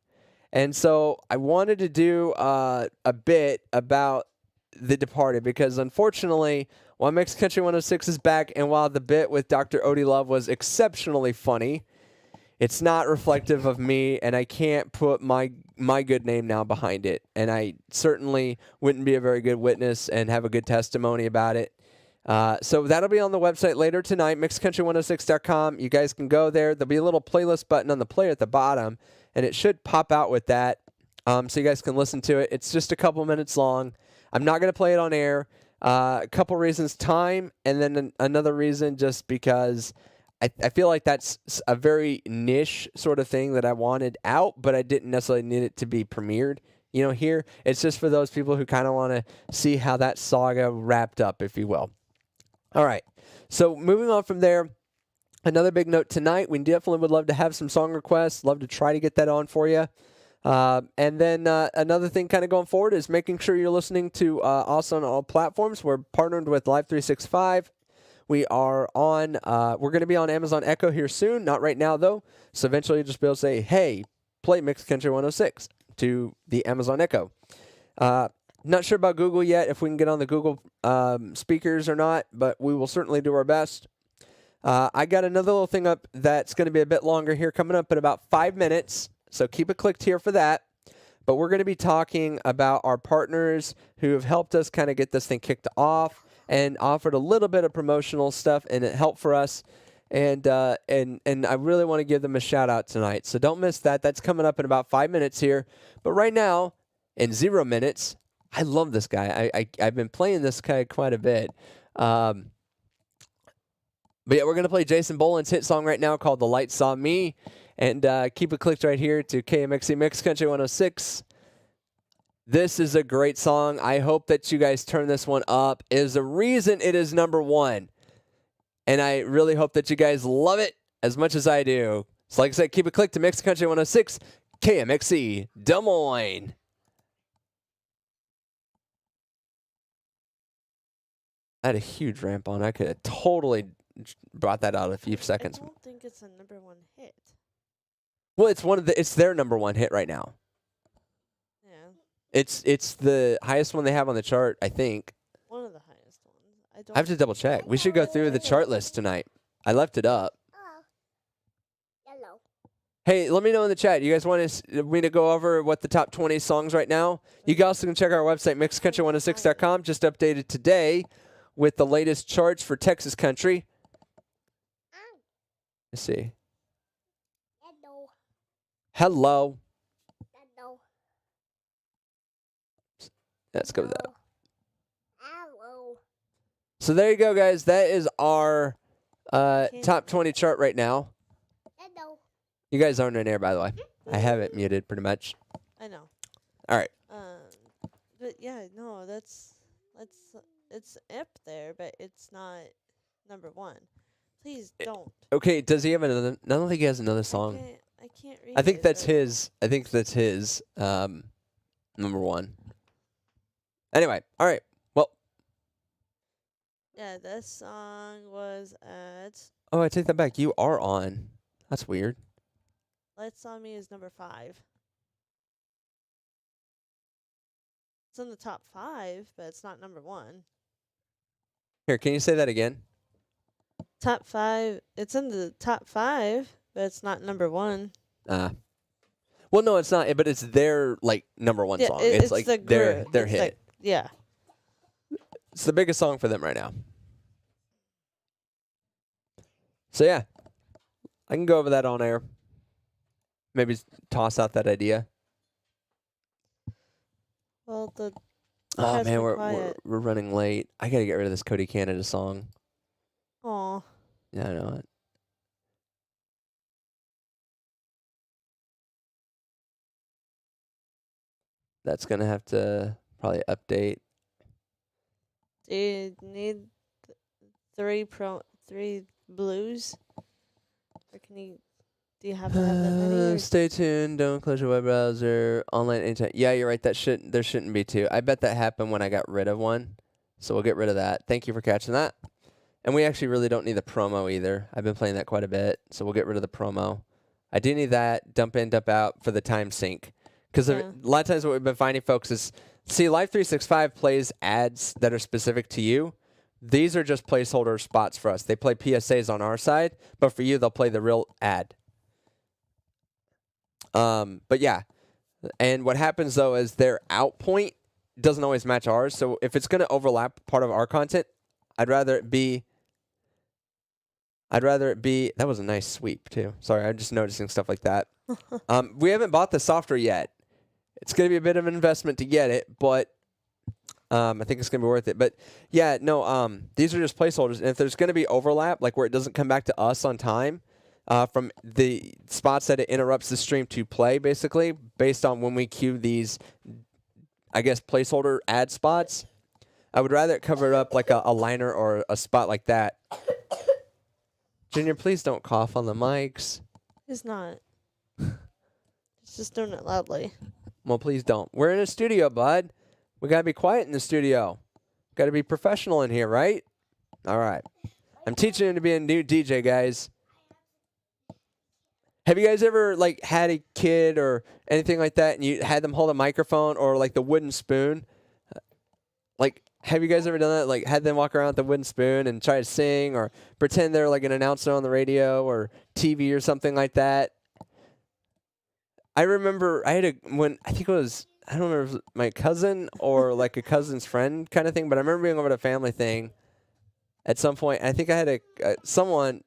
And so I wanted to do a bit about The Departed because, unfortunately, while Mixed Country 106 is back and while the bit with Dr. Odie Love was exceptionally funny, it's not reflective of me, and I can't put my good name now behind it. And I certainly wouldn't be a very good witness and have a good testimony about it. So that'll be on the website later tonight, mixedcountry106.com. You guys can go there. There'll be a little playlist button on the player at the bottom, and it should pop out with that so you guys can listen to it. It's just a couple minutes long. I'm not going to play it on air. A couple reasons, time, and then another reason just because I feel like that's a very niche sort of thing that I wanted out, but I didn't necessarily need it to be premiered, here. It's just for those people who kind of want to see how that saga wrapped up, if you will. All right. So moving on from there, another big note tonight, we definitely would love to have some song requests, love to try to get that on for you. And then another thing kind of going forward is making sure you're listening to us on all platforms. We're partnered with Live 365. We are on, we're going to be on Amazon Echo here soon. Not right now, though. So eventually you'll just be able to say, hey, play Mixed Country 106 to the Amazon Echo. Not sure about Google yet, if we can get on the Google speakers or not, but we will certainly do our best. I got another little thing up that's going to be a bit longer here, coming up in about 5 minutes. So keep it clicked here for that. But we're going to be talking about our partners who have helped us kind of get this thing kicked off and offered a little bit of promotional stuff, and it helped for us. And I really want to give them a shout out tonight. So don't miss that. That's coming up in about 5 minutes here. But right now, in 0 minutes, I love this guy. I've been playing this guy quite a bit. But yeah, we're going to play Jason Boland's hit song right now called The Light Saw Me. And keep it clicked right here to KMXC Mix Country 106. This is a great song. I hope that you guys turn this one up. It is the reason it is number one. And I really hope that you guys love it as much as I do. So like I said, keep it clicked to Mix Country 106, KMXC Des Moines. I had a huge ramp on. I could have totally brought that out in a few seconds. I don't think it's a number one hit. Well, it's their number one hit right now. Yeah. It's the highest one they have on the chart, I think. One of the highest ones. I have to double check. We should go through the chart list tonight. I left it up. Yellow. Hey, let me know in the chat. You guys want me to go over what the top 20 songs right now? You guys also can check our website, mixcountry106.com. Just updated today with the latest charts for Texas country. Let's see. Yellow. Hello. Yellow. Let's go with that. Hello. So there you go, guys. That is our top 20 chart right now. Hello. You guys aren't in there, by the way. I have it muted pretty much. I know. All right. But yeah, no, it's up there, but it's not number one. Please don't. Okay, does he have another? I don't think he has another song. I can't read. I think it that's right now. his. I think that's his number one. Anyway, all right. Well, Yeah, this song was at oh, I take that back. You are on. That's weird. Lights on Me is number 5. It's in the top 5, but it's not number 1. Here, can you say that again? Top 5. It's in the top 5, but it's not number 1. Well, no, it's not. But it's their like number one Yeah, song. it's like the their it's hit. like- yeah. It's the biggest song for them right now. So yeah, I can go over that on air. Maybe toss out that idea. Well, the Oh has man, been we're quiet. running late. I gotta get rid of this Cody Canada song. Aw. Yeah, I know it. That's gonna have to probably update. Do you need 3 blues? Or do you have to have that many? Stay tuned. Don't close your web browser. Online anytime. Yeah, you're right. There shouldn't be 2. I bet that happened when I got rid of one. So we'll get rid of that. Thank you for catching that. And we actually really don't need the promo either. I've been playing that quite a bit. So we'll get rid of the promo. I do need that dump in, dump out for the time sync. Because Yeah. a lot of times what we've been finding, folks, is, see, Live 365 plays ads that are specific to you. These are just placeholder spots for us. They play PSAs on our side, but for you, they'll play the real ad. But yeah, and what happens though is their out point doesn't always match ours. So if it's going to overlap part of our content, I'd rather it be. That was a nice sweep too. Sorry, I'm just noticing stuff like that. We haven't bought the software yet. It's going to be a bit of an investment to get it, but I think it's going to be worth it. But yeah, no, these are just placeholders. And if there's going to be overlap, like where it doesn't come back to us on time, from the spots that it interrupts the stream to play, basically, based on when we cue these, I guess, placeholder ad spots, I would rather it cover it up like a liner or a spot like that. Junior, please don't cough on the mics. It's not. It's just doing it loudly. Well, please don't. We're in a studio, bud. We got to be quiet in the studio. Got to be professional in here, right? All right. I'm teaching him to be a new DJ, guys. Have you guys ever like had a kid or anything like that and you had them hold a microphone or like the wooden spoon? Like, have you guys ever done that? Like, had them walk around with the wooden spoon and try to sing or pretend they're like an announcer on the radio or TV or something like that? I remember I think it was, I don't remember if it was my cousin or like a cousin's friend kind of thing, but I remember being over at a family thing at some point. I think I had someone,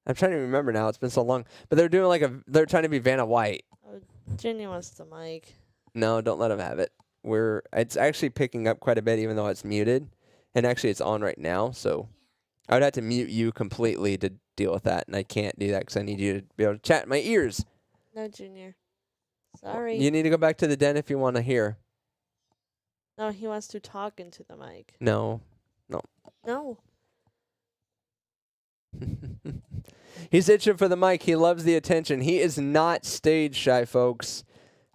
I'm trying to remember now, it's been so long, but they're doing they're trying to be Vanna White. Oh, Jenny wants the mic. No, don't let them have it. It's actually picking up quite a bit, even though it's muted, and actually it's on right now. So, I would have to mute you completely to deal with that, and I can't do that because I need you to be able to chat in my ears. No, Junior. Sorry. You need to go back to the den if you want to hear. No, he wants to talk into the mic. No. No. He's itching for the mic. He loves the attention. He is not stage shy, folks.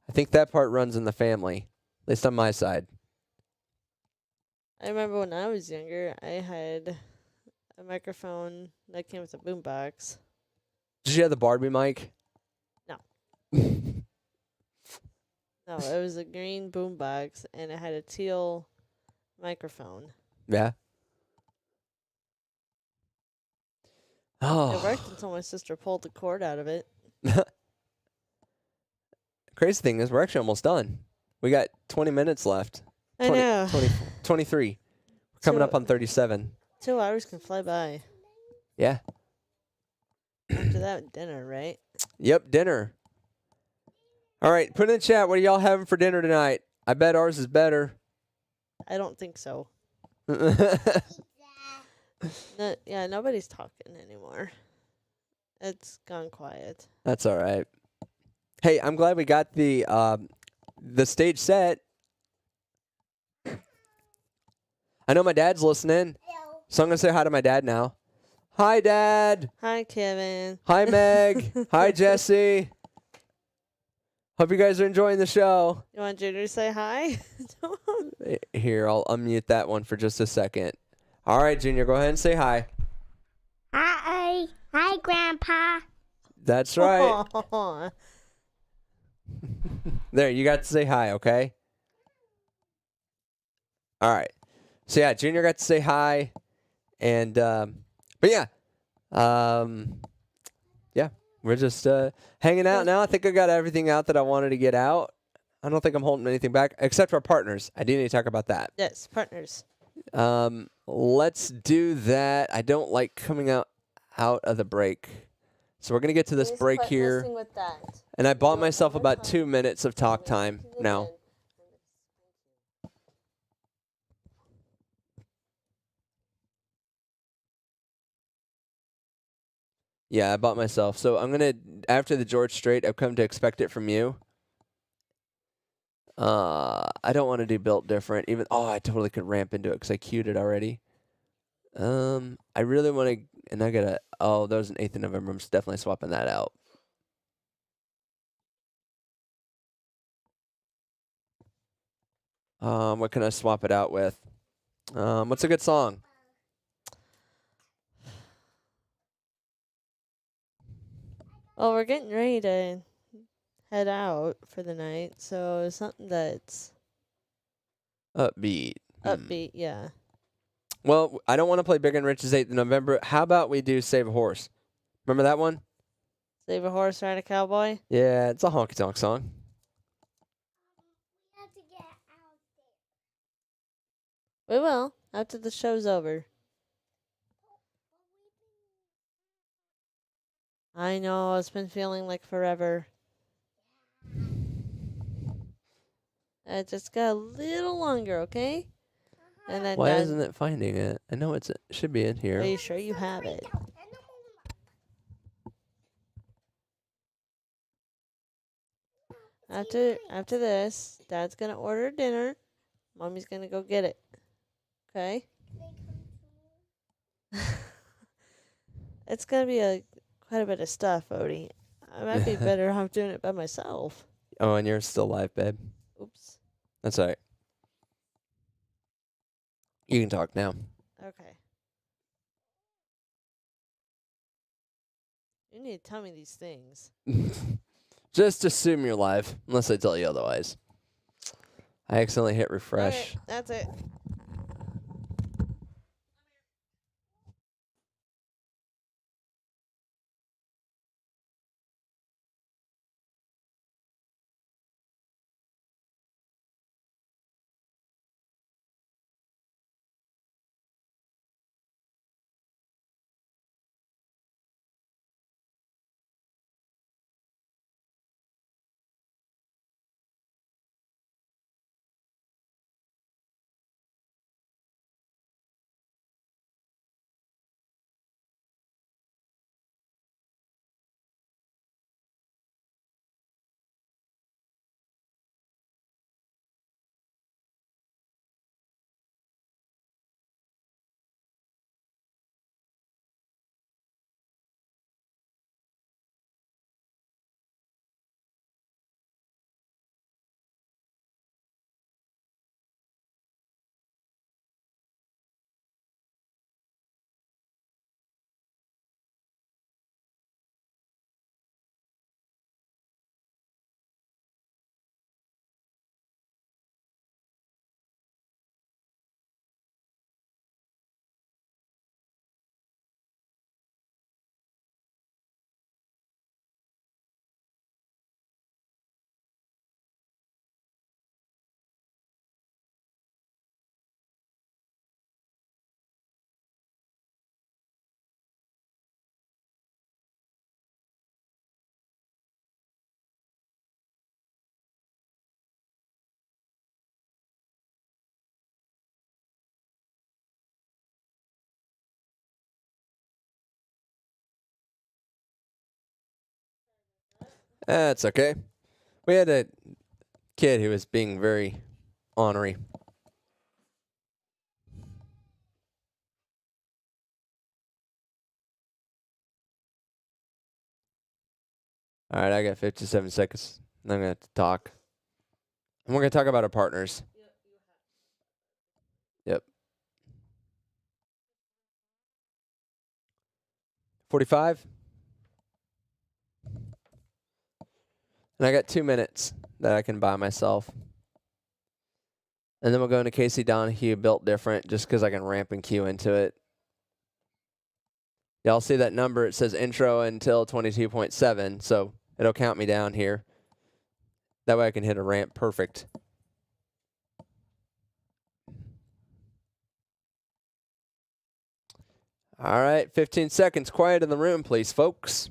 I think that part runs in the family, at least on my side. I remember when I was younger, I had a microphone that came with a boombox. Did you have the Barbie mic? No. No, it was a green boombox, and it had a teal microphone. Yeah. It worked Oh. until my sister pulled the cord out of it. Crazy thing is, we're actually almost done. We got 20 minutes left. I know. 23. We're coming up So- on 37. 2 hours can fly by. Yeah. After that, dinner, right? Yep, dinner. All right, put in the chat, what are y'all having for dinner tonight? I bet ours is better. I don't think so. Pizza. No, yeah, nobody's talking anymore. It's gone quiet. That's all right. Hey, I'm glad we got the stage set. I know my dad's listening, Hello. so I'm going to say hi to my dad now. Hi, Dad. Hi, Kevin. Hi, Meg. Hi, Jesse. Hope you guys are enjoying the show. You want Junior to say hi? Here, I'll unmute that one for just a second. All right, Junior, go ahead and say hi. Hi. Hi, Grandpa. That's right. Aw. There, you got to say hi, okay? All right. So, yeah, Junior got to say hi. And, but yeah. Yeah, we're just hanging out now. I think I got everything out that I wanted to get out. I don't think I'm holding anything back, except for our partners. I do need to talk about that. Yes, partners. Let's do that. I don't like coming out of the break. So we're going to get to this break here. With that. And I bought Do it myself one more about time. 2 minutes of talk time now. Yeah, I bought myself. So I'm going to, after the George Strait, I've come to expect it from you. I don't want to do built different. I totally could ramp into it because I queued it already. I really want to, and I got to, that was an 8th of November. I'm definitely swapping that out. What can I swap it out with? What's a good song? Well, we're getting ready to head out for the night, so something that's Upbeat. upbeat, yeah. Well, I don't want to play Big and Rich's 8th of November. How about we do Save a Horse? Remember that one? Save a horse, ride a cowboy. Yeah, it's a honky tonk song. We have to get out We will after the show's over. I know it's been feeling like forever. It just got a little longer, okay? And then Why Dad- isn't it finding it? I know it should be in Are here. you sure you have it? After this, Dad's gonna order dinner. Mommy's gonna go get it. Okay? It's gonna be quite a bit of stuff, Odie. I might be better off doing it by myself. Oh, and you're still live, babe. Oops. That's all right. You can talk now. Okay. You need to tell me these things. Just assume you're live, unless I tell you otherwise. I accidentally hit refresh. Okay, that's it. That's okay. We had a kid who was being very ornery. All right, I got 57 seconds. I'm going to have to talk. And we're going to talk about our partners. Yep. 45. And I got 2 minutes that I can buy myself. And then we'll go into Casey Donahue, Built Different, just because I can ramp and cue into it. Y'all see that number? It says intro until 22.7, so it'll count me down here. That way I can hit a ramp perfect. All right, 15 seconds. Quiet in the room, please, folks.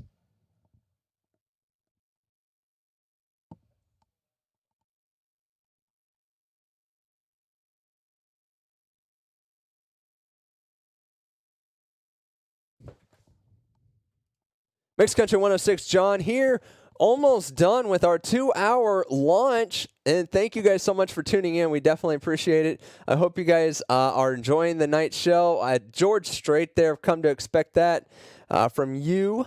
Mixed Country 106, John here. Almost done with our 2-hour launch. And thank you guys so much for tuning in. We definitely appreciate it. I hope you guys are enjoying the night show. George Strait there, come to expect that from you.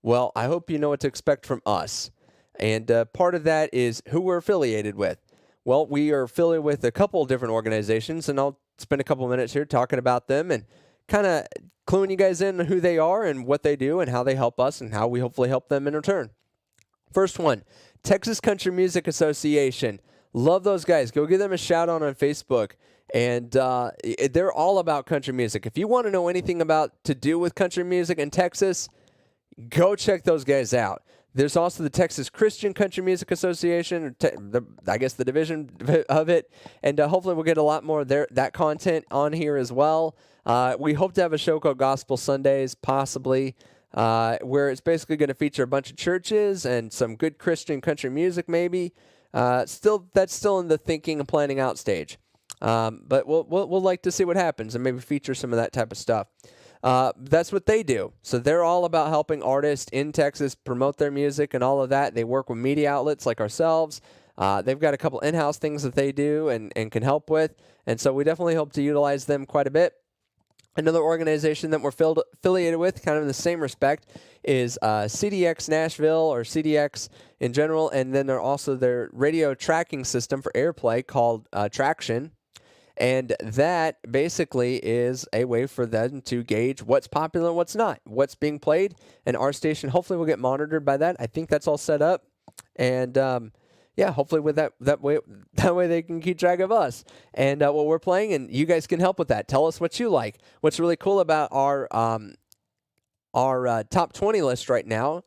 Well, I hope you know what to expect from us. And part of that is who we're affiliated with. Well, we are affiliated with a couple of different organizations, and I'll spend a couple of minutes here talking about them and kind of cluing you guys in on who they are and what they do and how they help us and how we hopefully help them in return. First one, Texas Country Music Association. Love those guys. Go give them a shout out on Facebook. And they're all about country music. If you want to know anything about to do with country music in Texas, go check those guys out. There's also the Texas Christian Country Music Association, I guess the division of it. And hopefully we'll get a lot more of that content on here as well. We hope to have a show called Gospel Sundays, possibly, where it's basically going to feature a bunch of churches and some good Christian country music, maybe. That's still in the thinking and planning out stage. But we'll like to see what happens and maybe feature some of that type of stuff. That's what they do. So they're all about helping artists in Texas promote their music and all of that. They work with media outlets like ourselves. They've got a couple in-house things that they do and can help with. And so we definitely hope to utilize them quite a bit. Another organization that we're affiliated with, kind of in the same respect, is CDX Nashville, or CDX in general. And then they're also their radio tracking system for airplay called Traction. And that basically is a way for them to gauge what's popular and what's not, what's being played. And our station hopefully will get monitored by that. I think that's all set up. And yeah, hopefully with that way they can keep track of us and what we're playing, and you guys can help with that. Tell us what you like. What's really cool about our top 20 list right now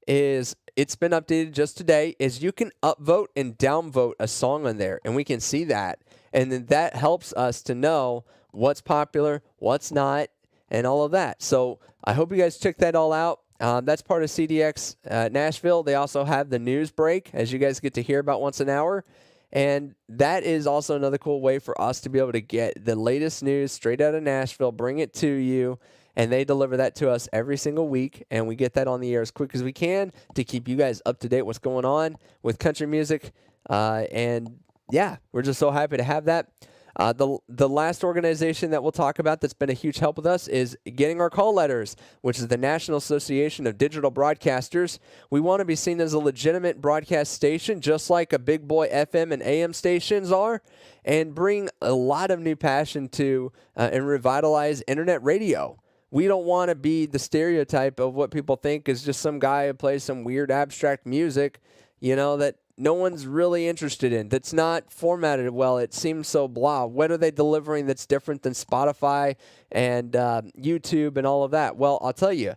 is it's been updated just today. Is you can upvote and downvote a song on there, and we can see that. And then that helps us to know what's popular, what's not, and all of that. So I hope you guys check that all out. That's part of CDX Nashville. They also have the news break, as you guys get to hear about once an hour. And that is also another cool way for us to be able to get the latest news straight out of Nashville, bring it to you, and they deliver that to us every single week. And we get that on the air as quick as we can to keep you guys up to date what's going on with country music. And yeah, we're just so happy to have that. The last organization that we'll talk about that's been a huge help with us is getting our call letters, which is the National Association of Digital Broadcasters. We want to be seen as a legitimate broadcast station, just like a big boy FM and AM stations are, and bring a lot of new passion to and revitalize internet radio. We don't want to be the stereotype of what people think is just some guy who plays some weird abstract music, that no one's really interested in, that's not formatted well. It seems so blah. What are they delivering that's different than Spotify and YouTube and all of that? Well, I'll tell you,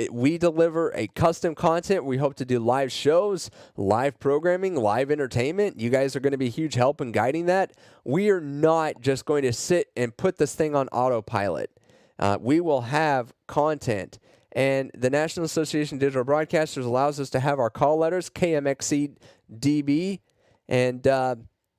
we deliver a custom content. We hope to do live shows, live programming, live entertainment. You guys are going to be a huge help in guiding that. We are not just going to sit and put this thing on autopilot. We will have content. And the National Association of Digital Broadcasters allows us to have our call letters, KMXC DB, and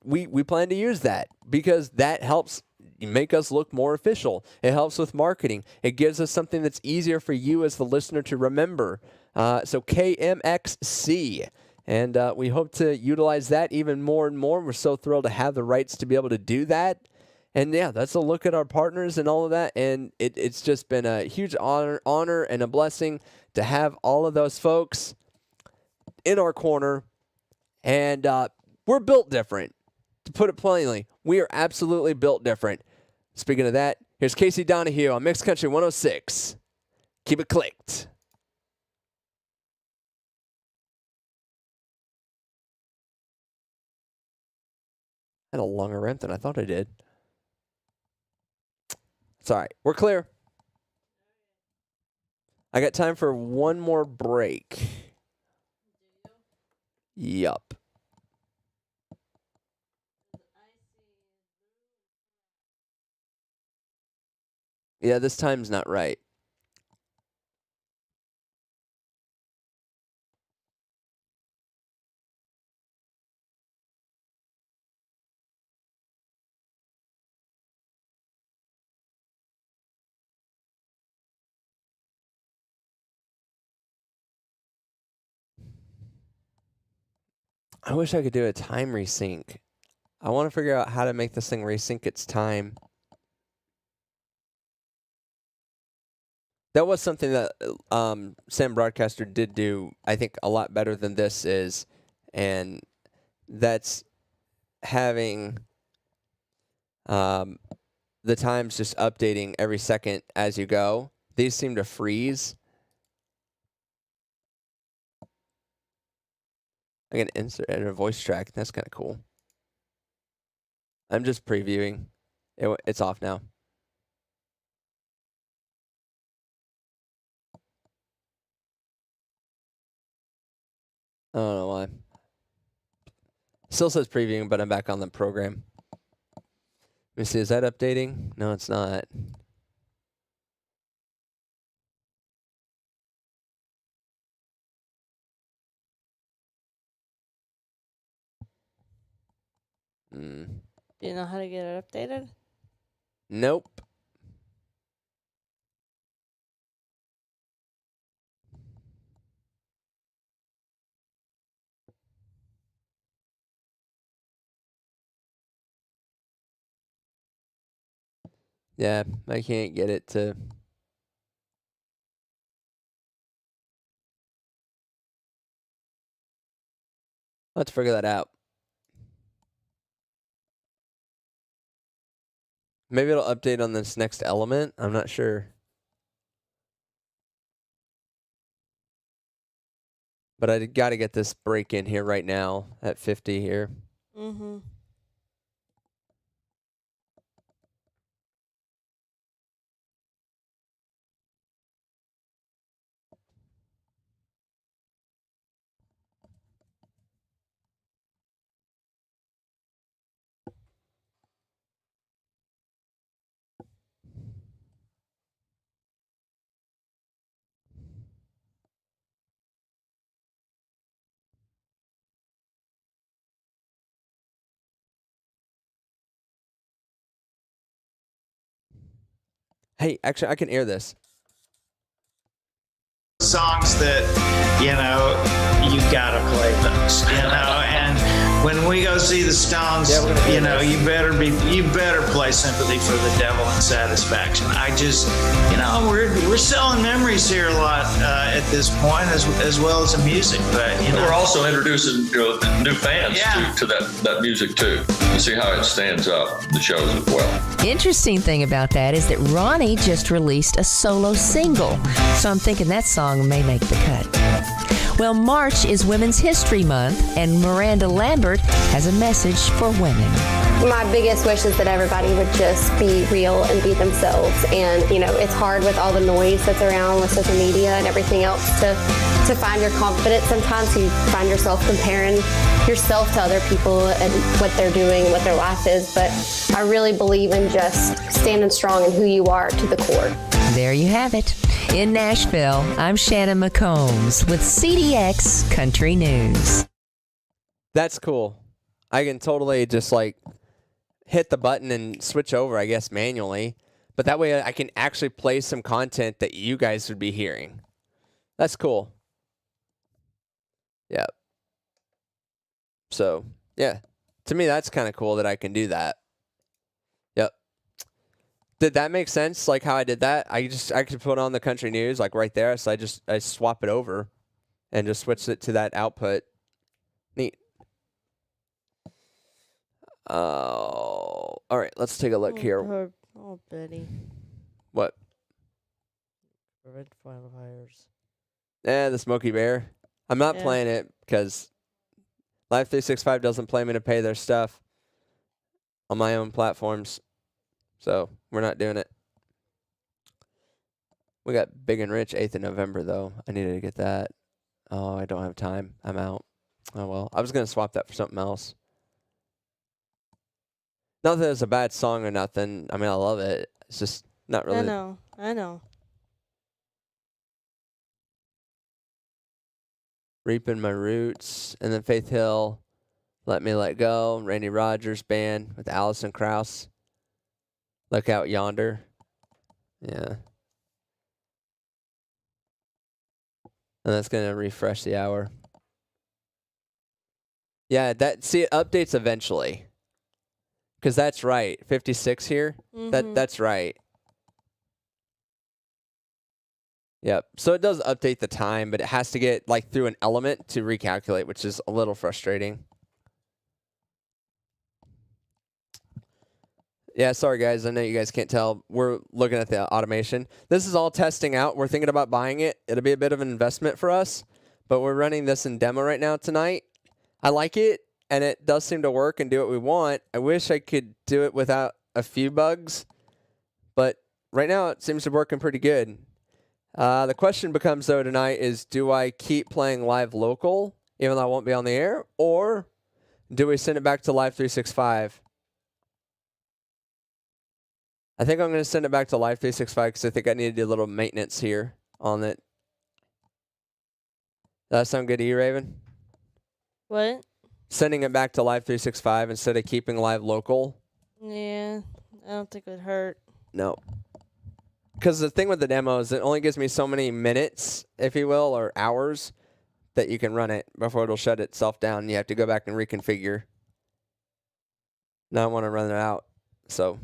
we plan to use that because that helps make us look more official. It helps with marketing. It gives us something that's easier for you as the listener to remember. So KMXC. And we hope to utilize that even more and more. We're so thrilled to have the rights to be able to do that. And yeah, that's a look at our partners and all of that. And it's just been a huge honor and a blessing to have all of those folks in our corner. And we're built different. To put it plainly, we are absolutely built different. Speaking of that, here's Casey Donahue on Mixed Country 106. Keep it clicked. I had a longer rant than I thought I did. It's all right. We're clear. I got time for one more break. Yup. Yeah, this time's not right. I wish I could do a time resync. I want to figure out how to make this thing resync its time. That was something that Sam Broadcaster did do, I think, a lot better than this is. And that's having the times just updating every second as you go. These seem to freeze. I can insert a voice track. That's kind of cool. I'm just previewing. It's off now. I don't know why. Still says previewing, but I'm back on the program. Let me see. Is that updating? No, it's not. Do you know how to get it updated? Nope. Yeah, I can't get it to... Let's figure that out. Maybe it'll update on this next element. I'm not sure. But I got to get this break in here right now at 50 here. Mm-hmm. Hey, actually, I can air this. Songs that, you gotta play those, and when we go see the Stones, you better play Sympathy for the Devil and Satisfaction. I just, we're selling memories here a lot at this point, as well as the music, but, We're also introducing new fans to that music too. You see how it stands up the shows as well. Interesting thing about that is that Ronnie just released a solo single, so I'm thinking that song may make the cut. Well, March is Women's History Month, and Miranda Lambert has a message for women. My biggest wish is that everybody would just be real and be themselves. And, it's hard with all the noise that's around with social media and everything else to find your confidence. Sometimes you find yourself comparing yourself to other people and what they're doing, what their life is. But I really believe in just standing strong in who you are to the core. There you have it. In Nashville, I'm Shannon McCombs with CDX Country News. That's cool. I can totally just hit the button and switch over, I guess, manually. But that way I can actually play some content that you guys would be hearing. That's cool. Yeah. So, yeah. To me, that's kind of cool that I can do that. Yep. Did that make sense? Like how I did that? I could put on the country news like right there. So I swap it over and just switch it to that output. Neat. Oh, all right. Let's take a look here. Oh, Betty. What? Red wildfires. The Smokey Bear. I'm not Yeah. playing it because Live 365 doesn't play me to pay their stuff on my own platforms. So we're not doing it. We got Big and Rich 8th of November, though. I needed to get that. Oh, I don't have time. I'm out. Oh, well. I was going to swap that for something else. Not that it's a bad song or nothing. I mean, I love it. It's just not really. I know. Reaping My Roots. And then Faith Hill, Let Me Let Go. Randy Rogers Band with Alison Krauss. Look Out Yonder. Yeah. And that's going to refresh the hour. Yeah, it updates eventually. Because that's right. 56 here. That's right. Yep. So it does update the time, but it has to get like through an element to recalculate, which is a little frustrating. Yeah, sorry guys. I know you guys can't tell. We're looking at the automation. This is all testing out. We're thinking about buying it. It'll be a bit of an investment for us, but we're running this in demo right now tonight. I like it, and it does seem to work and do what we want. I wish I could do it without a few bugs, but right now it seems to be working pretty good. The question becomes, though, tonight is, do I keep playing live local, even though I won't be on the air, or do we send it back to Live 365? I think I'm going to send it back to Live 365 because I think I need to do a little maintenance here on it. Does that sound good to you, Raven? What? Sending it back to Live 365 instead of keeping live local? Yeah, I don't think it would hurt. No. Because the thing with the demo is it only gives me so many minutes, if you will, or hours that you can run it before it'll shut itself down. You have to go back and reconfigure. Now I want to run it out. So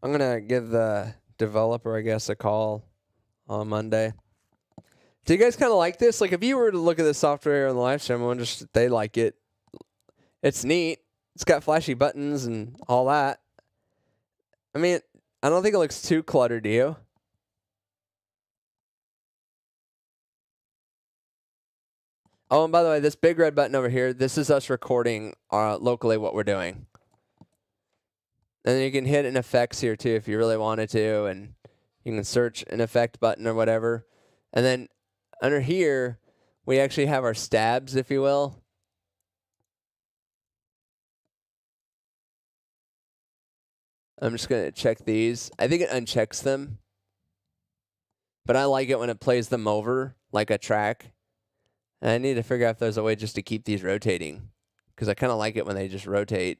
I'm going to give the developer, I guess, a call on Monday. Do you guys kind of like this? Like, if you were to look at this software on the live stream, I wonder if they like it. It's neat. It's got flashy buttons and all that. I mean, I don't think it looks too cluttered, do you? Oh, and by the way, this big red button over here, this is us recording locally what we're doing. And then you can hit an effects here too if you really wanted to, and you can search an effect button or whatever. And then under here, we actually have our stabs, if you will. I'm just going to check these. I think it unchecks them. But I like it when it plays them over like a track. And I need to figure out if there's a way just to keep these rotating, because I kind of like it when they just rotate.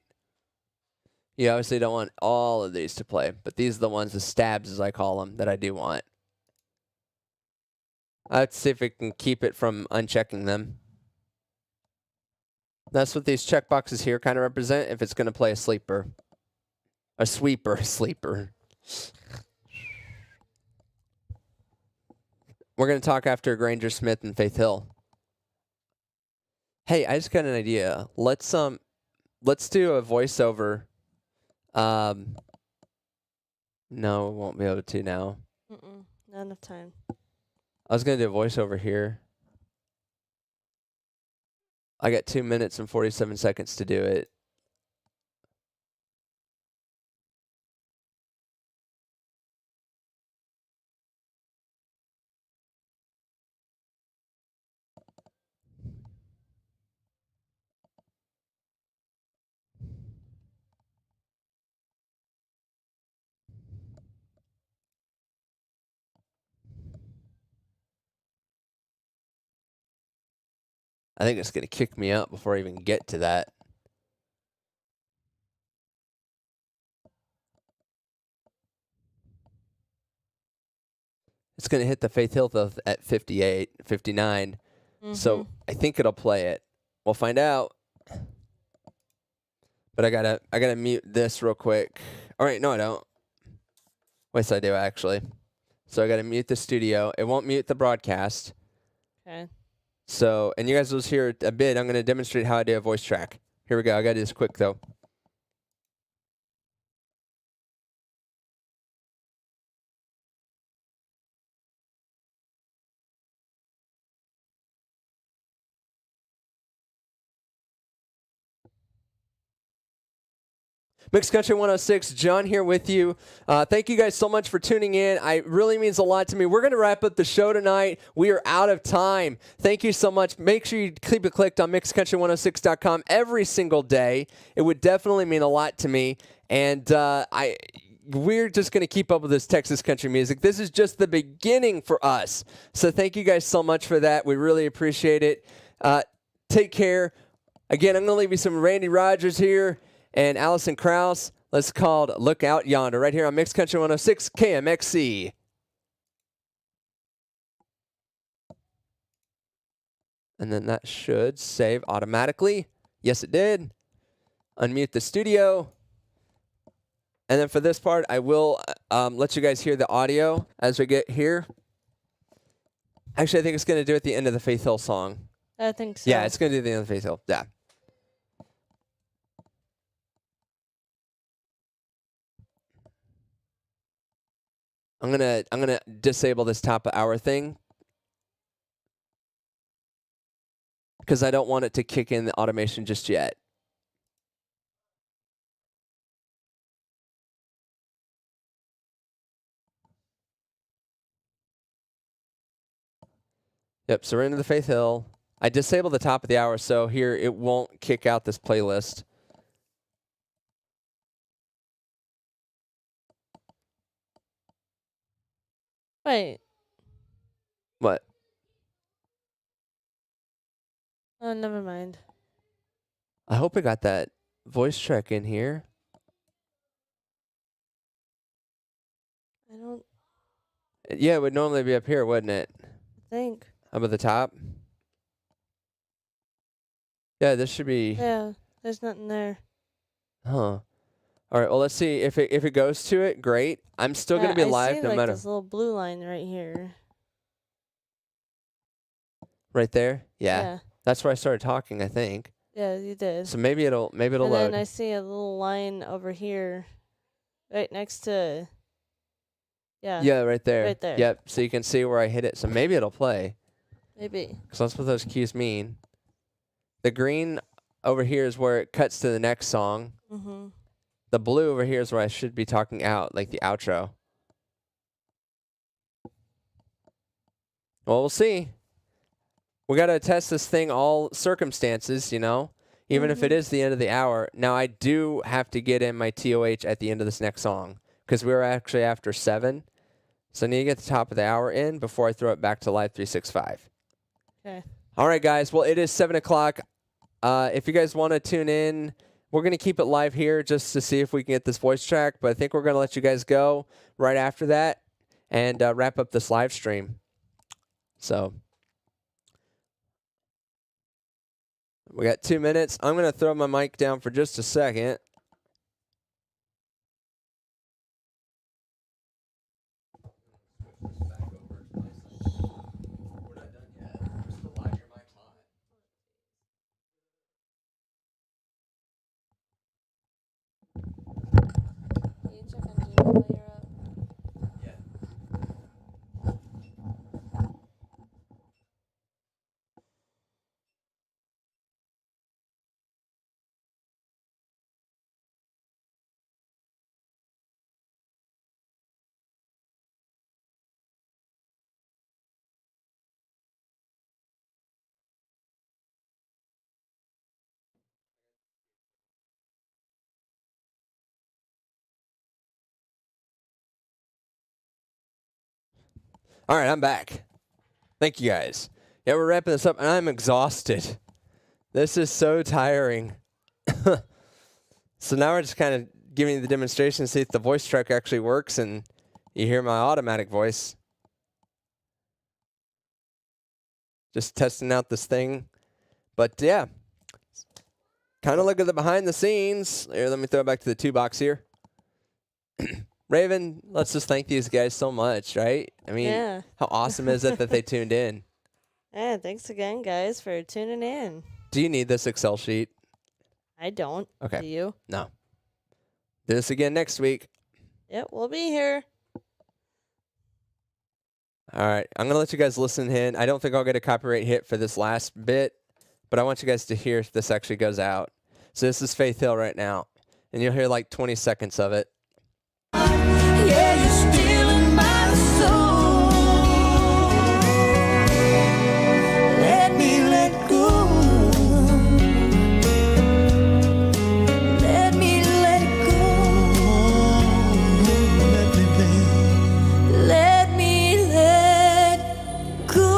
You obviously don't want all of these to play, but these are the ones, the stabs as I call them, that I do want. Let's see if we can keep it from unchecking them. That's what these checkboxes here kind of represent, if it's going to play a sleeper. A sweeper, sleeper. We're going to talk after Granger Smith and Faith Hill. Hey, I just got an idea. Let's do a voiceover. No, we won't be able to now. Not enough time. I was going to do a voiceover here. I got 2 minutes and 47 seconds to do it. I think it's going to kick me out before I even get to that. It's going to hit the Faith Hill at 58, 59. So I think it'll play it. We'll find out. But I gotta mute this real quick. All right, no, I don't. Wait, I do actually. So I gotta mute the studio. It won't mute the broadcast. Okay. So, and you guys will hear a bit. I'm gonna demonstrate how I do a voice track. Here we go. I gotta do this quick though. Mixed Country 106, John here with you. Thank you guys so much for tuning in. It really means a lot to me. We're going to wrap up the show tonight. We are out of time. Thank you so much. Make sure you keep it clicked on mixedcountry106.com every single day. It would definitely mean a lot to me. And we're just going to keep up with this Texas country music. This is just the beginning for us. So thank you guys so much for that. We really appreciate it. Take care. Again, I'm going to leave you some Randy Rogers here and Allison Krauss. Let's called Look Out Yonder right here on Mixed Country 106 KMXC. And then that should save automatically. Yes, it did. Unmute the studio. And then for this part, I will let you guys hear the audio as we get here. Actually, I think it's going to do it at the end of the Faith Hill song. I think so. Yeah, it's going to do the end of the Faith Hill. Yeah. I'm gonna disable this top of hour thing because I don't want it to kick in the automation just yet. Yep, so we're into the Faith Hill. I disabled the top of the hour, so here it won't kick out this playlist. Wait. What? Oh, never mind. I hope I got that voice track in here. I don't Yeah, it would normally be up here, wouldn't it? think. Up at the top? Yeah, this should be... Yeah, there's nothing there. Huh. All right, well, let's see. If it goes to it, great. I'm still going to be live I see, no like, matter... this little blue line right here. Right there? Yeah. Yeah. That's where I started talking, I think. Yeah, you did. So maybe it'll and load. then I see a little line over here, right next to. Yeah. Yeah, right there. Right there. Yep. So you can see where I hit it. So maybe it'll play. Maybe. Because that's what those keys mean. The green over here is where it cuts to the next song. Mm-hmm. The blue over here is where I should be talking out, like the outro. Well, we'll see. We got to test this thing all circumstances, you know, even if it is the end of the hour. Now, I do have to get in my TOH at the end of this next song because we were actually after 7. So I need to get the top of the hour in before I throw it back to Live 365. Okay. All right, guys. Well, it is 7 o'clock. If you guys want to tune in, we're going to keep it live here just to see if we can get this voice track. But I think we're going to let you guys go right after that and wrap up this live stream. So we got 2 minutes. I'm going to throw my mic down for just a second. All right, I'm back. Thank you, guys. Yeah, we're wrapping this up, and I'm exhausted. This is so tiring. So now we're just kind of giving you the demonstration to see if the voice track actually works and you hear my automatic voice. Just testing out this thing. But yeah, kind of look at the behind the scenes. Here, let me throw it back to the 2 box here. Raven, let's just thank these guys so much, right? I mean, Yeah. how awesome is it that they tuned in? Yeah, thanks again, guys, for tuning in. Do you need this Excel sheet? I don't. Okay. Do you? No. Do this again next week. Yep, we'll be here. All right. I'm going to let you guys listen in. I don't think I'll get a copyright hit for this last bit, but I want you guys to hear if this actually goes out. So this is Faith Hill right now, and you'll hear like 20 seconds of it. Yeah, you're stealing my soul. Let me let go. Let me let go. Let me let go.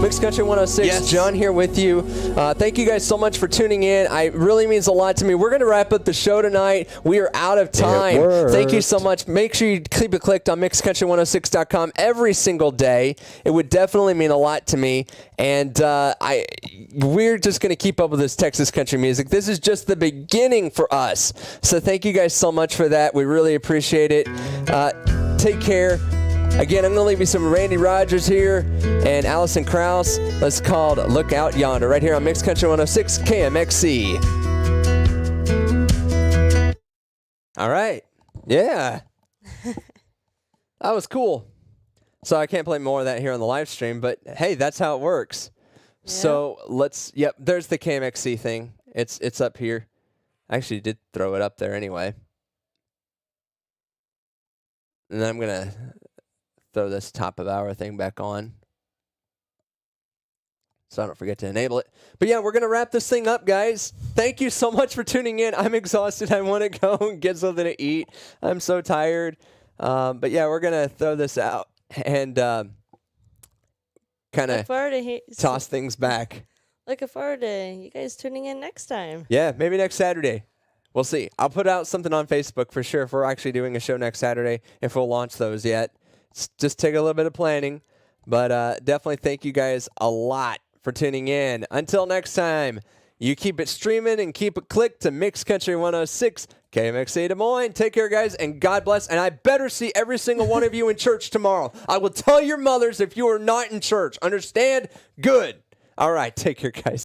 Mixed Country 106, Yes. John here with you. Thank you guys so much for tuning in. It really means a lot to me. We're going to wrap up the show tonight. We are out of time. Thank you so much. Make sure you keep it clicked on mixedcountry106.com every single day. It would definitely mean a lot to me. And we're just going to keep up with this Texas country music. This is just the beginning for us. So thank you guys so much for that. We really appreciate it. Take care. Again, I'm going to leave you some Randy Rogers here and Allison Krauss. It's called Look Out Yonder, right here on Mixed Country 106 KMXC. All right. Yeah. That was cool. So I can't play more of that here on the live stream, but hey, that's how it works. Yeah. So yep, there's the KMXC thing. It's up here. I actually did throw it up there anyway. And then I'm going to throw this top of hour thing back on so I don't forget to enable it. But yeah, we're going to wrap this thing up, guys. Thank you so much for tuning in. I'm exhausted. I want to go and get something to eat. I'm so tired. But yeah, we're going to throw this out and kind Look of forward to toss things back. Looking forward to you guys tuning in next time. Yeah, maybe next Saturday. We'll see. I'll put out something on Facebook for sure if we're actually doing a show next Saturday, if we'll launch those yet. Just take a little bit of planning. But definitely thank you guys a lot for tuning in. Until next time, you keep it streaming and keep it clicked to Mixed Country 106 KMXC Des Moines. Take care, guys, and God bless. And I better see every single one of you in church tomorrow. I will tell your mothers if you are not in church. Understand? Good. All right. Take care, guys.